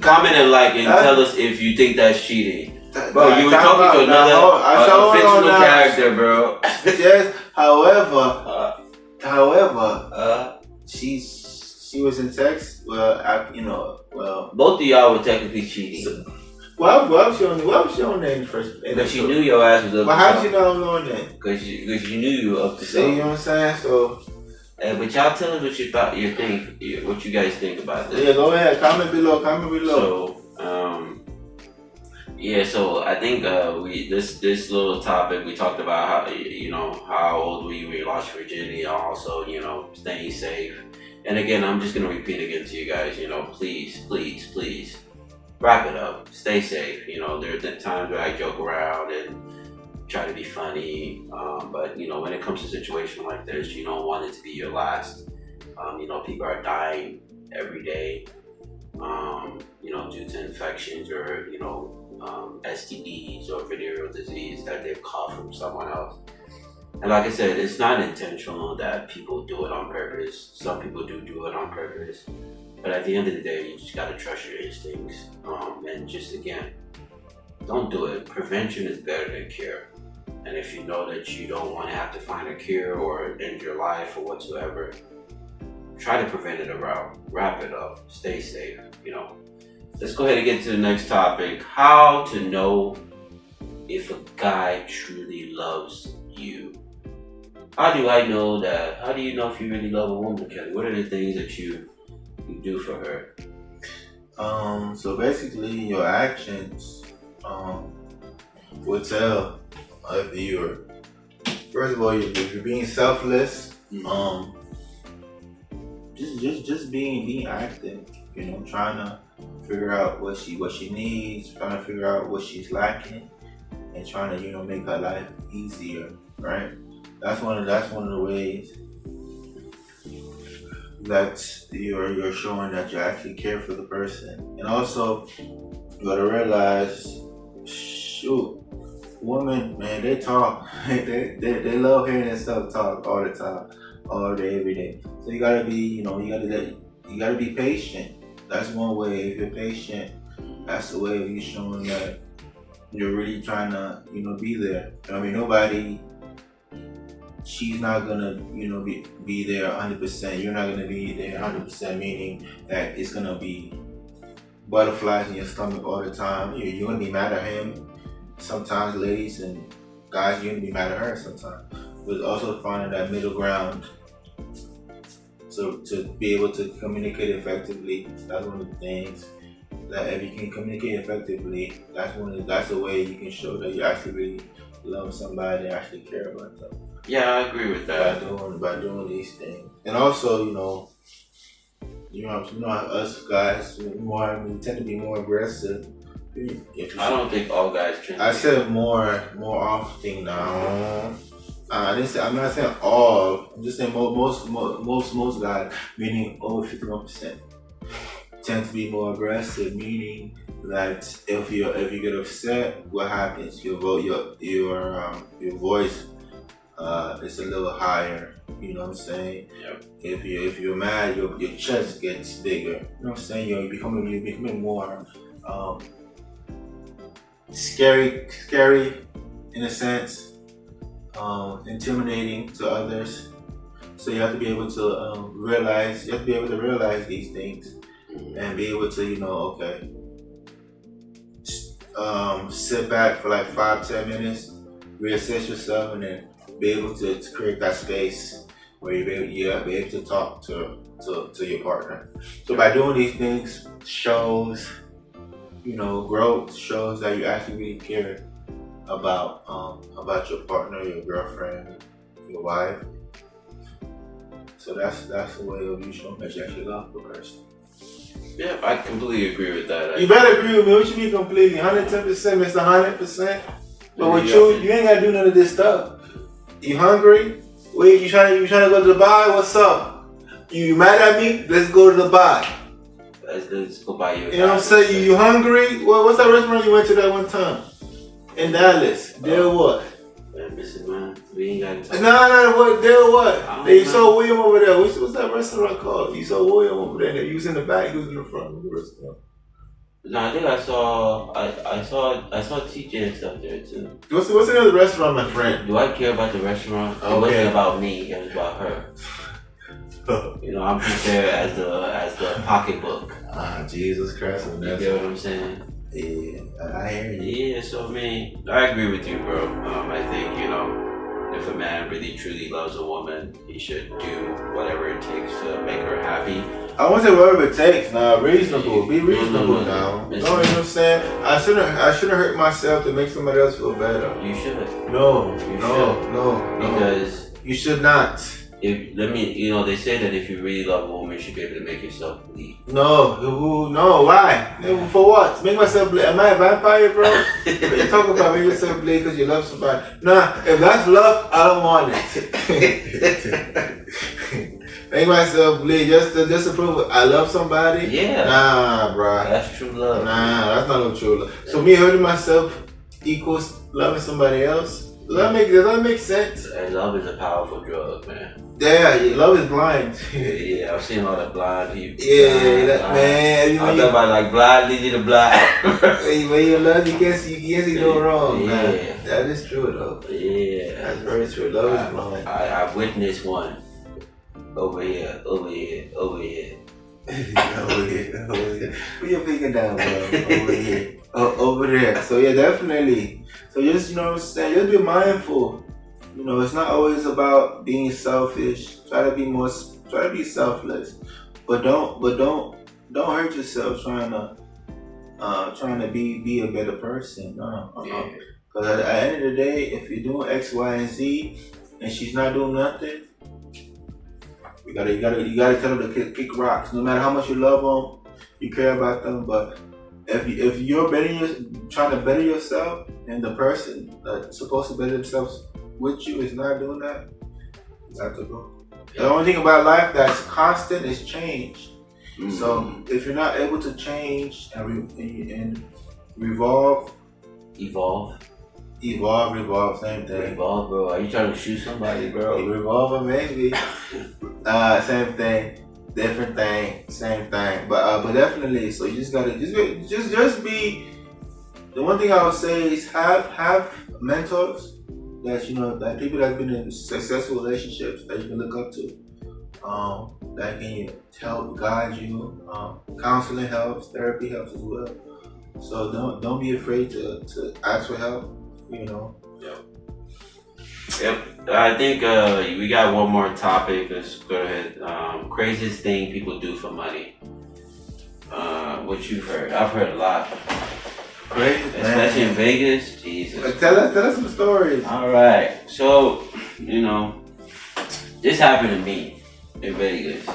comment and like and tell us if you think that's cheating. Bro, you were talking to another fictional character, bro. Yes, however, she was in text. Well, both of y'all were technically cheating. What was your name first? Because she knew your ass was up. But how did you know I'm knowing that? Because you knew you were up to See, something. you know what I'm saying? So. But y'all tell us what you guys think about this. Yeah, go ahead. Comment below. So, so I think this little topic we talked about how old were you when you lost virginity, and also staying safe. And again, I'm just gonna repeat again to you guys. Please wrap it up. Stay safe. There are times where I joke around and try to be funny, but when it comes to a situation like this, you don't want it to be your last. People are dying every day, due to infections or STDs or venereal disease that they've caught from someone else. And like I said, it's not intentional that people do it on purpose. Some people do it on purpose, but at the end of the day, you just gotta trust your instincts. And just again, don't do it. Prevention is better than cure. And if you know that you don't want to have to find a cure or end your life or whatsoever, try to prevent it around. Wrap it up. Stay safe. Let's go ahead and get to the next topic. How to know if a guy truly loves you. How do I know that? How do you know if you really love a woman, Kelly? What are the things that you do for her? So basically, your actions will tell if you're, first of all, if you're being selfless. Just being active. Trying to figure out what she needs, trying to figure out what she's lacking, and trying to make her life easier. Right. That's one of the ways that you're showing that you actually care for the person. And also, you gotta realize, women, man, they talk. they love hearing themselves talk all the time, all day, every day. So you gotta be, you gotta be patient. That's one way. If you're patient, that's the way of you showing that you're really trying to, be there. Nobody. She's not gonna, be there 100%. You're not gonna be there 100%, meaning that it's gonna be butterflies in your stomach all the time. You're gonna be mad at him sometimes, ladies and guys. You're gonna be mad at her sometimes. But also finding that middle ground to be able to communicate effectively. That's one of the things that if you can communicate effectively, that's a way you can show that you actually really love somebody and actually care about them. Yeah, I agree with that. By doing these things, and also, us guys, we tend to be more aggressive. I don't think all guys can. I said more often now. I'm not saying all. I'm just saying most guys, meaning over 51%, tend to be more aggressive. Meaning that if you get upset, what happens? Your voice. It's a little higher, you know what I'm saying? Yep. If you're mad, your chest gets bigger. You know what I'm saying? You're becoming more scary in a sense, intimidating to others. So you have to be able to realize these things and be able to sit back for like 5-10 minutes, reassess yourself, and then be able to create that space where you're be able to talk to your partner. So by doing these things, shows growth, shows that you actually really care about your partner, your girlfriend, your wife. So that's the way of you showing that you actually love the person. Yeah, I completely agree with that. You better agree with me. What you mean completely? 110%, Mr. 100%. But with you ain't gotta do none of this stuff. You hungry? Wait, you trying to go to Dubai? What's up? You mad at me? Let's go to Dubai. let's go buy you. You know what I'm saying? You hungry? Well, what's that restaurant you went to that one time in Dallas? There what? Man, we ain't got time. No, what? There what? You saw William over there. What's that restaurant called? You saw William over there. You was in the back. He was in the front of the restaurant. No, I think I saw TJ and stuff there too. What's the name of the restaurant, my friend? Do I care about the restaurant? It wasn't about me. It was about her. You know, I'm just there as the pocketbook. Jesus Christ! You get what I'm saying? Yeah, I hear you. Yeah, so I mean, I agree with you, bro. I think, you know, if a man really truly loves a woman, he should do whatever it takes to make her happy. I won't say whatever it takes. Nah, reasonable. Be reasonable now. You know what I'm saying? I shouldn't hurt myself to make somebody else feel better. You should. No. Because you should not. They say that if you really love a woman, you should be able to make yourself bleed. No, why? For what? Make myself bleed? Am I a vampire, bro? You talk about making yourself bleed because you love somebody. Nah, if that's love, I don't want it. Make myself bleed just to prove I love somebody? Yeah. Nah, bro. That's true love. Nah, that's not no true love. So me hurting myself equals loving somebody else? Does that make sense? And love is a powerful drug, man. Yeah, love is blind. Yeah, I've seen all the blind people. Man. I'm talking about like blind leading to blind. When you love, you can't see no wrong, man. Yeah. That is true, though. Yeah. That's very true. Love is blind. I've witnessed one. Over here. Over here. Put your finger down, bro. Over here. Over there. So yeah, definitely. So just, you know what I'm saying, just be mindful. You know, it's not always about being selfish. Try to be selfless. But don't hurt yourself trying to be a better person. No. Because at the end of the day, if you're doing X, Y, and Z and she's not doing nothing, you gotta tell them to kick rocks. No matter how much you love them, you care about them, but if you're trying to better yourself, and the person that's supposed to better themselves with you is not doing that, you have to go. The only thing about life that's constant is change. Mm-hmm. So if you're not able to change and evolve, same thing. Revolve, bro. Are you trying to shoot somebody, bro? Revolver, maybe. Same thing. Different thing, same thing, but definitely. So you just gotta just be. The one thing I would say is have mentors that people that's been in successful relationships that you can look up to, that can help guide you. Counseling helps, therapy helps as well. So don't be afraid to ask for help. You know. Yep. I think we got one more topic. Let's go ahead. Craziest thing people do for money. What you've heard? I've heard a lot. Crazy, especially in Vegas. Jesus. Tell us some stories. All right. So, this happened to me in Vegas.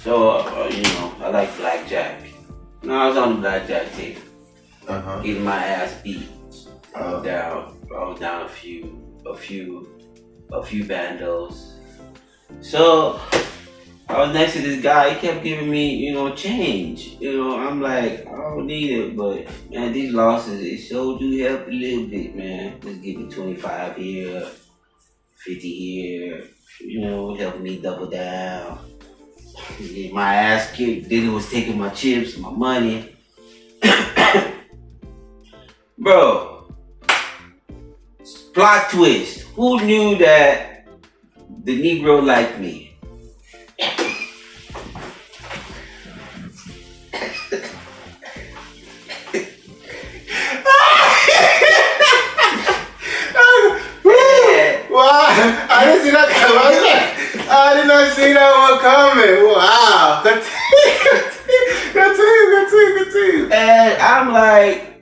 So, I like blackjack. I was on the blackjack table, getting my ass beat. I was down a few bandos. So I was next to this guy. He kept giving me, change. I'm like, I don't need it, but man, these losses, it sure do help a little bit, man. Let's give me 25 here, 50 here. Help me double down. Get my ass kicked. Then it was taking my chips, my money. Bro. Plot twist. Who knew that the Negro liked me? Wow, I didn't see that coming. I did not see that one coming. Wow. Continue. And I'm like,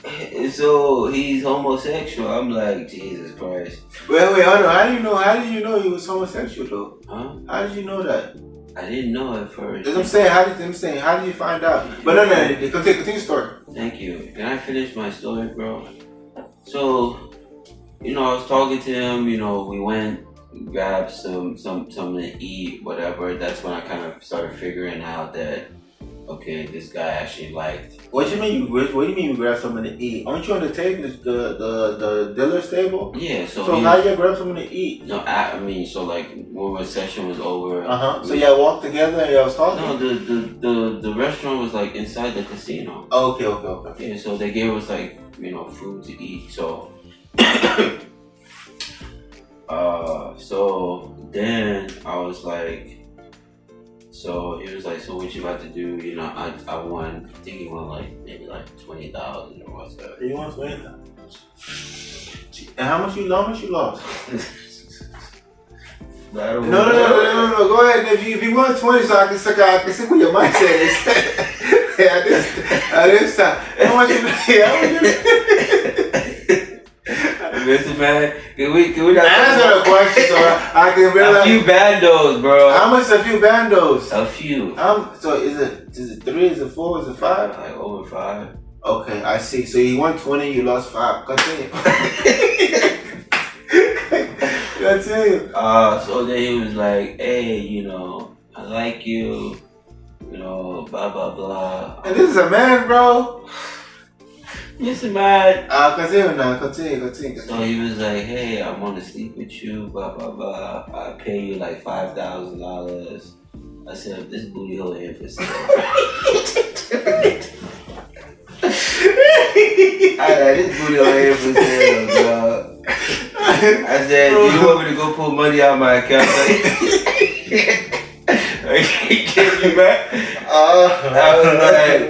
so he's homosexual. I'm like, Jesus Christ. Wait, hold on. How did you know he was homosexual though? Huh? How did you know that? I didn't know at first. That's what I'm saying. How did you find out? But no, continue story. Thank you. Can I finish my story, bro? So, I was talking to him, we went, grabbed something to eat, whatever. That's when I kind of started figuring out that okay, this guy actually liked. What do you mean you grab something to eat? Aren't you on the table, the dealer's table? Yeah, so how you grab something to eat? No, I mean, so like when my session was over. So y'all walked together and y'all was talking? No, the restaurant was like inside the casino. Okay. Yeah, so they gave us like food to eat. So, so then I was like. So he was like, so what you about to do? I won. I think he won like maybe like 20,000 or whatever. You won 20,000. And how much you lost? No. Go ahead. If you won 20, so I can see where your mindset is. At this time. How much you? Listen, man, can we not answer the question so I can realize? A few bandos, bro. How much is a few bandos? A few. So is it 3? Is it 4? Is it 5? Like over 5. Okay, I see. So you won 20, you lost 5. Continue. Continue. So then he was like, hey, I like you, blah blah blah. And this is a man, bro. Listen, man. Continue. So he was like, hey, I want to sleep with you, blah, blah, blah. I pay you like $5,000. I said, this booty hole here for sale. This booty hole here for sale, bro. I said, do you want me to go pull money out of my account? I can't get you back. I was like,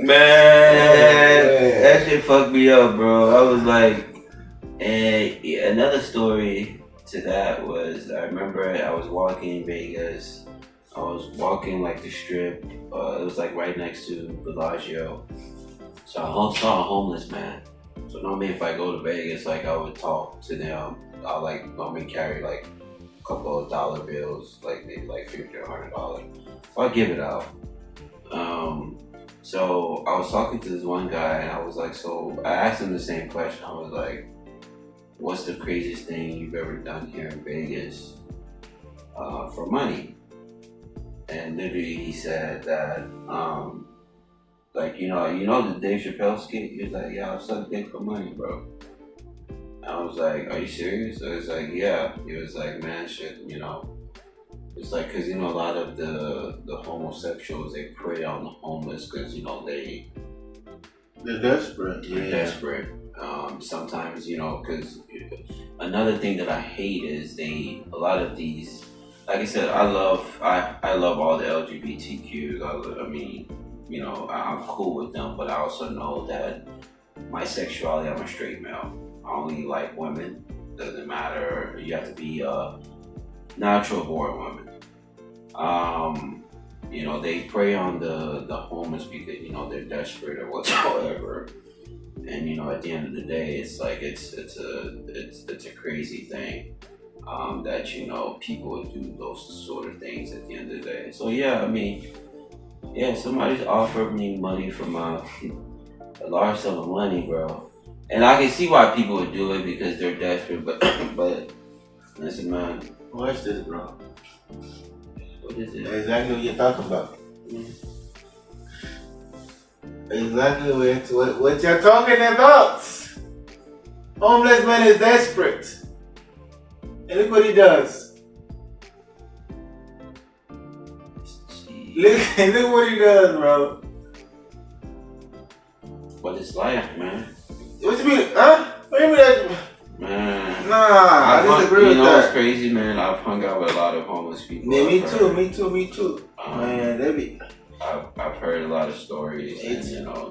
man, that shit fucked me up, bro. I was like, and another story to that was, I remember I was walking in Vegas. I was walking like the strip. It was like right next to Bellagio. So I saw a homeless man. So normally if I go to Vegas, like I would talk to them. I like normally carry like a couple of dollar bills, like maybe like $50 or $100. So I give it out. So I was talking to this one guy and I was like, so I asked him the same question. I was like, what's the craziest thing you've ever done here in Vegas for money? And literally he said that, like, the Dave Chappelle skit? He was like, yeah, I'll suck dick for money, bro. And I was like, are you serious? So he was like, yeah. He was like, man, shit, it's like, cause a lot of the homosexuals, they prey on the homeless cause they're desperate. They're desperate. Sometimes, cause another thing that I hate is a lot of these, like I said, I love all the LGBTQs. I'm cool with them, but I also know that my sexuality, I'm a straight male. I only like women. Doesn't matter. You have to be a natural born woman. They prey on the homeless because they're desperate or whatsoever. And at the end of the day, it's like it's a crazy thing that people would do those sort of things at the end of the day. So somebody's offered me money for a large sum of money, bro. And I can see why people would do it because they're desperate, but listen, man. Watch this, bro. What is it? Exactly what you're talking about. Exactly what you're talking about. Homeless man is desperate. And look what he does. Look what he does, bro. But it's life, man. What you mean? Huh? What do you mean? Man. Nah, I disagree with that. It's crazy, man. I've hung out with a lot of homeless people. Yeah, me too. Man, they be... I've heard a lot of stories, and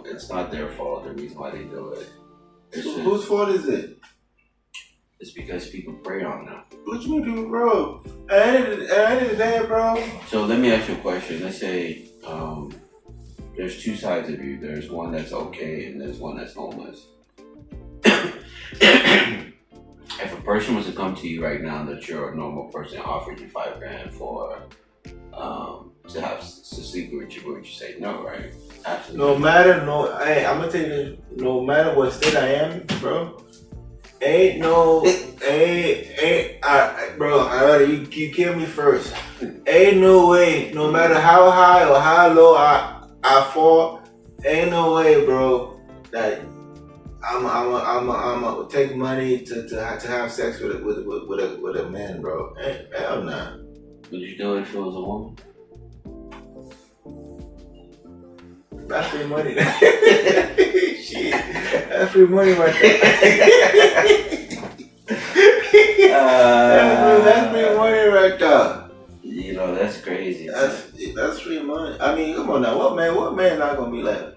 it's not their fault. The reason why they do it. Whose fault is it? It's because people prey on them. What you mean, people, bro? At the end of the day, bro. So let me ask you a question. Let's say there's two sides of you. There's one that's okay, and there's one that's homeless. If a person was to come to you right now that you're a normal person and offered you $5,000 for to sleep with you, would you say no, right? Absolutely. Hey, I'm gonna tell you this, no matter what state I am, bro, Bro, you kill me first. Ain't no way, no matter how high or how low I fall, ain't no way, bro, that I'm take money to have sex with a man, bro. Hell nah. Would you do it if it was a woman? That's free money. Shit, that's free money right there. That's free money right there. You know, that's crazy. That's free money. I mean, come on now. What man not gonna be like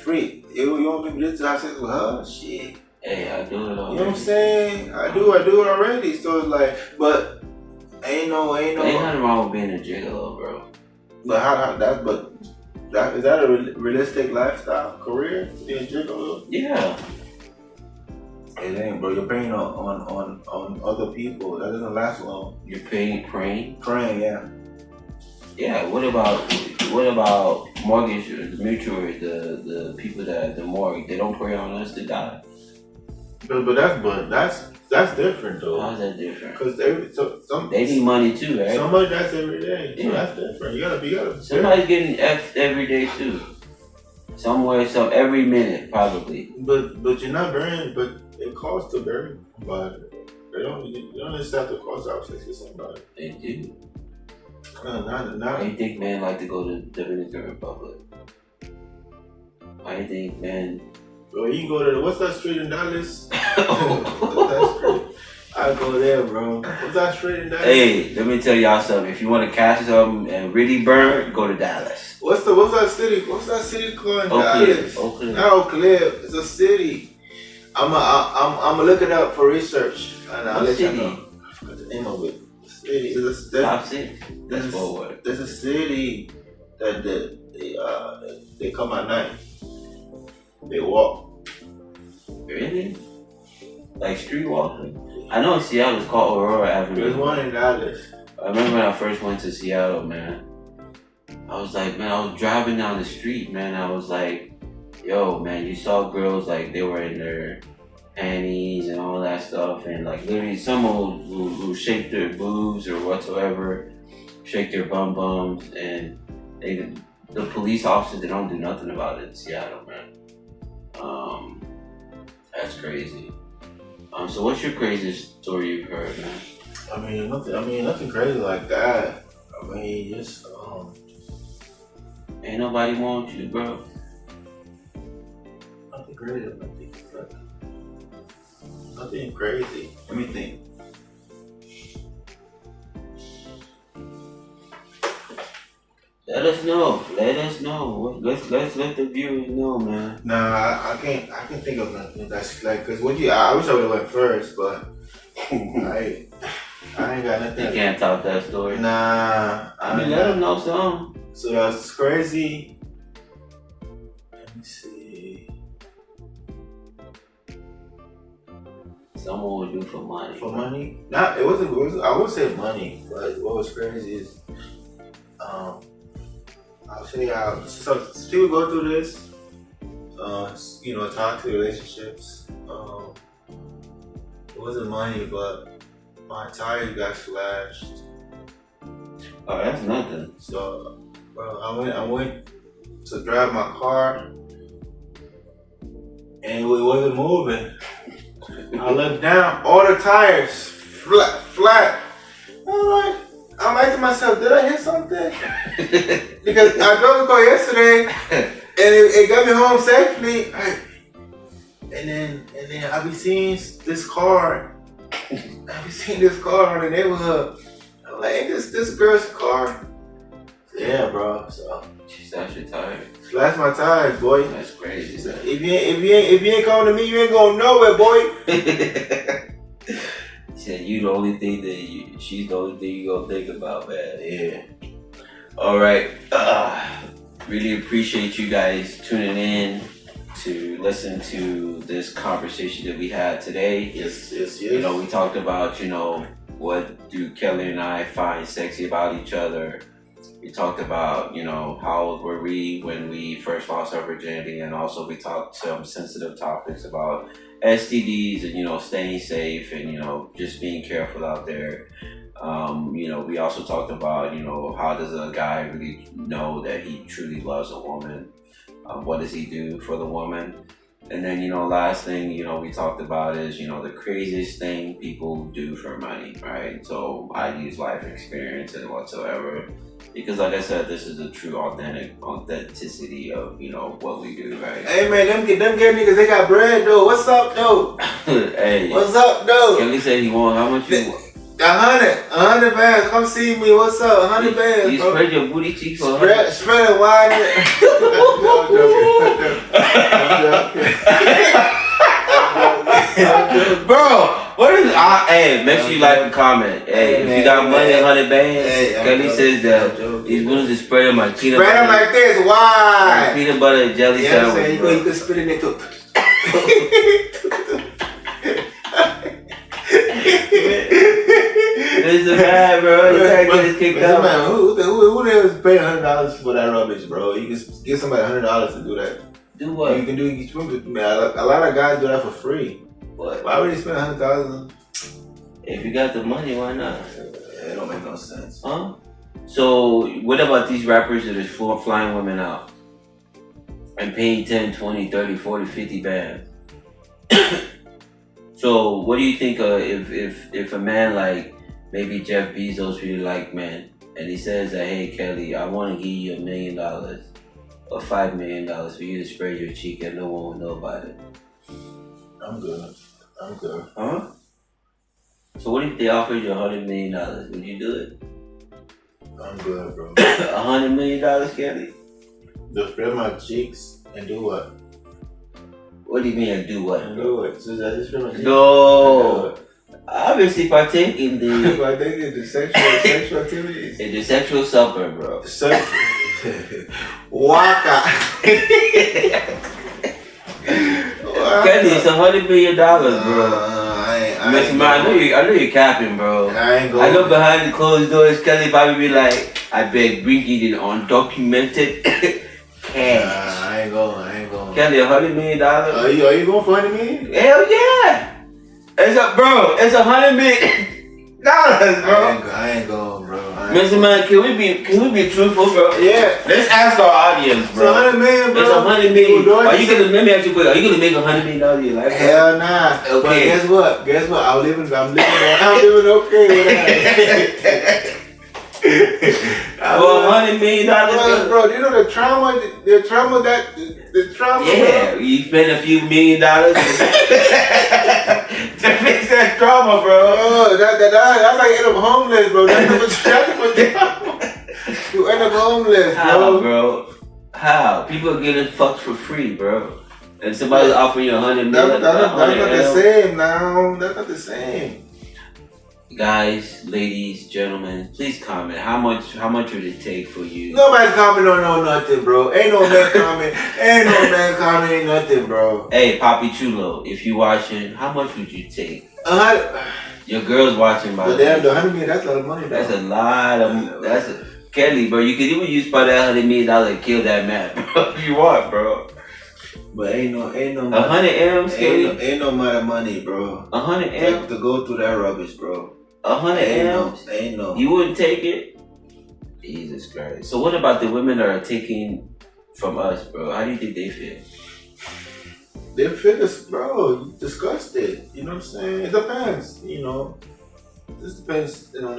free? You want me to have sex with her? Shit. Hey, I do it already. You know what I'm saying? I do it already. So it's like, but ain't no. Ain't nothing wrong with being a gigolo, bro. But is that a realistic lifestyle career? Being gigolo? Yeah. It ain't, bro. You're preying on other people. That doesn't last long. You're praying? Praying, yeah. Yeah. What about mortgage, the mutual, the people that the mortgage? They don't pray on us to die. But that's different though. How's that different? Because they need money too, right? Somebody that's every day. So yeah. That's different. You gotta. Somebody's getting F every day too. Somewhere, every minute probably. But you're not burying. But it costs to bury. But you don't just have to cost out sex with somebody. They do. Not. Why do you think men like to go to Dominican Republic? Why do you think men? Bro, you go to what's that street in Dallas? What's that street? I go there, bro. What's that street in Dallas? Hey, let me tell y'all something. If you want to catch something and really burn, go to Dallas. What's that city? What's that city called in Dallas? Oakland. Not Oak Cliff. It's a city. I'm gonna look it up for research. And I'll let you know. I forgot the name of it. City. Top city. That's forward. There's a city that they come at night. They walk. Really? Like street walking? I know in Seattle it's called Aurora Avenue. There's one in Dallas. I remember when I first went to Seattle, man. I was like, man, I was driving down the street, man. I was like, yo, man, you saw girls like they were in their panties and all that stuff, and like literally someone who shake their boobs or whatsoever, shake their bums, and the police officers, they don't do nothing about it in Seattle, man. That's crazy. So what's your craziest story you've heard, man? I mean, nothing crazy like that. I mean, just ain't nobody want you, bro. Nothing crazy. Nothing crazy. Let me think. Let us know. Let's let the viewers know, man. Nah, I can't think of nothing that's like, cause I wish I would have went first, but I ain't got nothing. You can't top that story. Nah, I mean, let them know something. So that's crazy. Let me see. Someone would do for money. For money? Nah, it wasn't. I wouldn't say money, but what was crazy is, I'll show you how. So people go through this, toxic relationships. It wasn't money, but my tires got slashed. Oh, that's nothing. So, bro, I went to drive my car, and it wasn't moving. I looked down, all the tires flat. I'm asking myself, did I hit something? Because I drove the car yesterday, and it got me home safely. And then I be seeing this car. in the neighborhood. I'm like, ain't this girl's car? Yeah, bro. So she slashed your tires. Slash my tires, boy. That's crazy. So if you ain't coming to me, you ain't going nowhere, boy. Said you the only thing she's the only thing you gonna think about, man. Yeah. All right. Really appreciate you guys tuning in to listen to this conversation that we had today. Yes. We talked about, what do Kelly and I find sexy about each other. We talked about, how old were we when we first lost our virginity, and also we talked some sensitive topics about STDs and, staying safe and, just being careful out there. We also talked about, how does a guy really know that he truly loves a woman? What does he do for the woman? And then, last thing, we talked about is, the craziest thing people do for money, right? So I use life experience and whatsoever. Because like I said, this is the true authenticity of, what we do, right? Hey man, them gay niggas, they got bread though. What's up though? Hey. What's up though? Kelly said he want, how much you want? 100 bands. Come see me. What's up? 100 bands. You spread your booty cheeks for spread it wide. I'm joking. Bro, what is hey, make sure you like and comment. Hey, if you got money, 100 bands, Kelly says that he's willing to spread them like peanut butter. Spread them like this, why? Peanut butter and jelly sandwich. You can spit in it too. This is bad, bro. You gotta get this kicked out. Man, who the hell is paying $100 for that rubbish, bro? You can give somebody $100 to do that. Do what? You can do. Man, a lot of guys do that for free. What? Why would they spend $100,000? If you got the money, why not? It don't make no sense. Huh? So, what about these rappers that are flying women out and paying 10, 20, 30, 40, 50 bands? So, what do you think if a man like maybe Jeff Bezos really like men, and he says that, hey Kelly, I want to give you $1 million or $5 million for you to spread your cheek and no one will know about it? I'm good. Huh? So what if they offered you $100 million? Would you do it? I'm good, bro. $100 million, Kelly? Just spread my cheeks and do what? What do you mean, do what? And do it. So I just spread my cheeks. No. Obviously partake in the... Partake in the sexual activities. In the sexual supper, bro. Waka. Kelly, it's $100 million, bro. I know you're capping, bro. I know behind the closed doors, Kelly probably be like, I beg, bring it in undocumented cash. I ain't going. Kelly, $100 million? Are you going for $100 million? Hell yeah! It's $100 million, bro. I ain't going, bro. Mr. Man, can we be truthful, bro? Yeah. Let's ask our audience, bro. It's $100 million, bro. It's $100 million. Let me ask you a question. Are you gonna make $100 million in your life? Hell nah. Okay. But guess what? I'm living okay with that. For $100 million, bro, do you know the trauma that. Yeah, bro? you spend a few $1 million to fix that trauma, bro. Oh, that's like end up homeless, bro. That's you end up homeless, bro. How, bro? How? People are getting fucked for free, bro. And somebody's offering you $100 million. That's not the same now. That's not the same. Guys, ladies, gentlemen, please comment. How much would it take for you? Nobody comment on nothing, bro. Ain't no man comment nothing, bro. Hey, Papi Chulo, if you watching, how much would you take? Your girl's watching, by the way. The $100 million, that's a lot of money, bro. That's a lot of. Kelly, bro. You could even use part of that $100 million to kill that man, bro. If you want, bro. But ain't no 100 M's, Kelly. Ain't no amount of money, bro. 100 M's to go through that rubbish, bro. 100 M's. Ain't no. You wouldn't take it? Jesus Christ. So what about the women that are taking from us, bro? How do you think they feel? They feel this, bro. Disgusted. You know what I'm saying? It depends. You know, it just depends on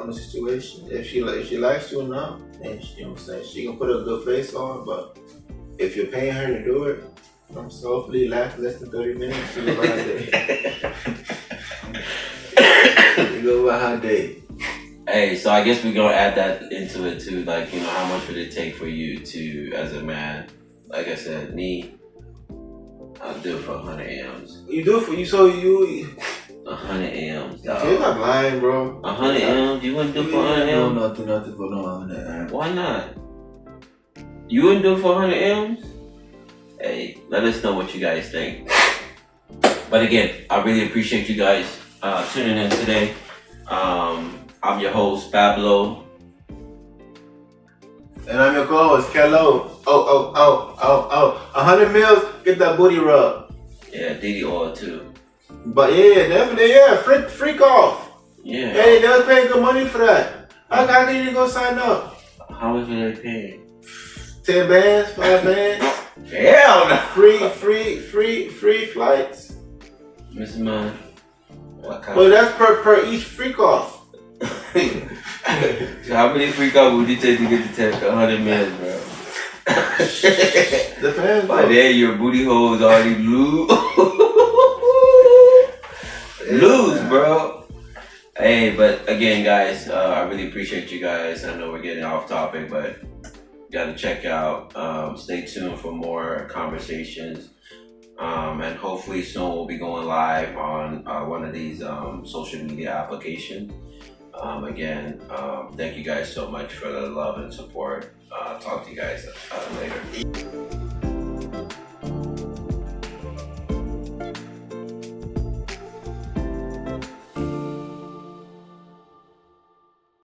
the situation. If she likes you enough, then you know what I'm saying, she can put a good face on. But if you're paying her to do it, hopefully last less than 30 minutes, she'll go about her day. You go about her day. Hey, so I guess we're gonna add that into it too. Like, how much would it take for you to, as a man? Like I said, me, I'll do it for 100 M's. You do it for you, so you. 100 M's, dog. You're not lying, bro. 100 M's? You wouldn't do it for 100 M's? No, nothing for no 100 M's. Why not? You wouldn't do it for 100 M's? Hey, let us know what you guys think. But again, I really appreciate you guys tuning in today. I'm your host, Bablo. And I'm your co-host, Kelo. 100 mils, get that booty rub. Yeah, Diddy oil too. But yeah, definitely, yeah, freak off. Yeah. Hey, they was paying good money for that. How can you go sign up? How much were they paying? 10 bands, 5 bands. Hell no. Free flights. Mr. Man. Well, that's per each freak off. So how many freak off would you take to get the 100 million, bro? Depends. By then, your booty hole is already loose, bro. Hey, but again, guys, I really appreciate you guys. I know we're getting off topic, but you gotta check out. Stay tuned for more conversations. And hopefully soon we'll be going live on one of these social media applications. Again, thank you guys so much for the love and support. Talk to you guys later.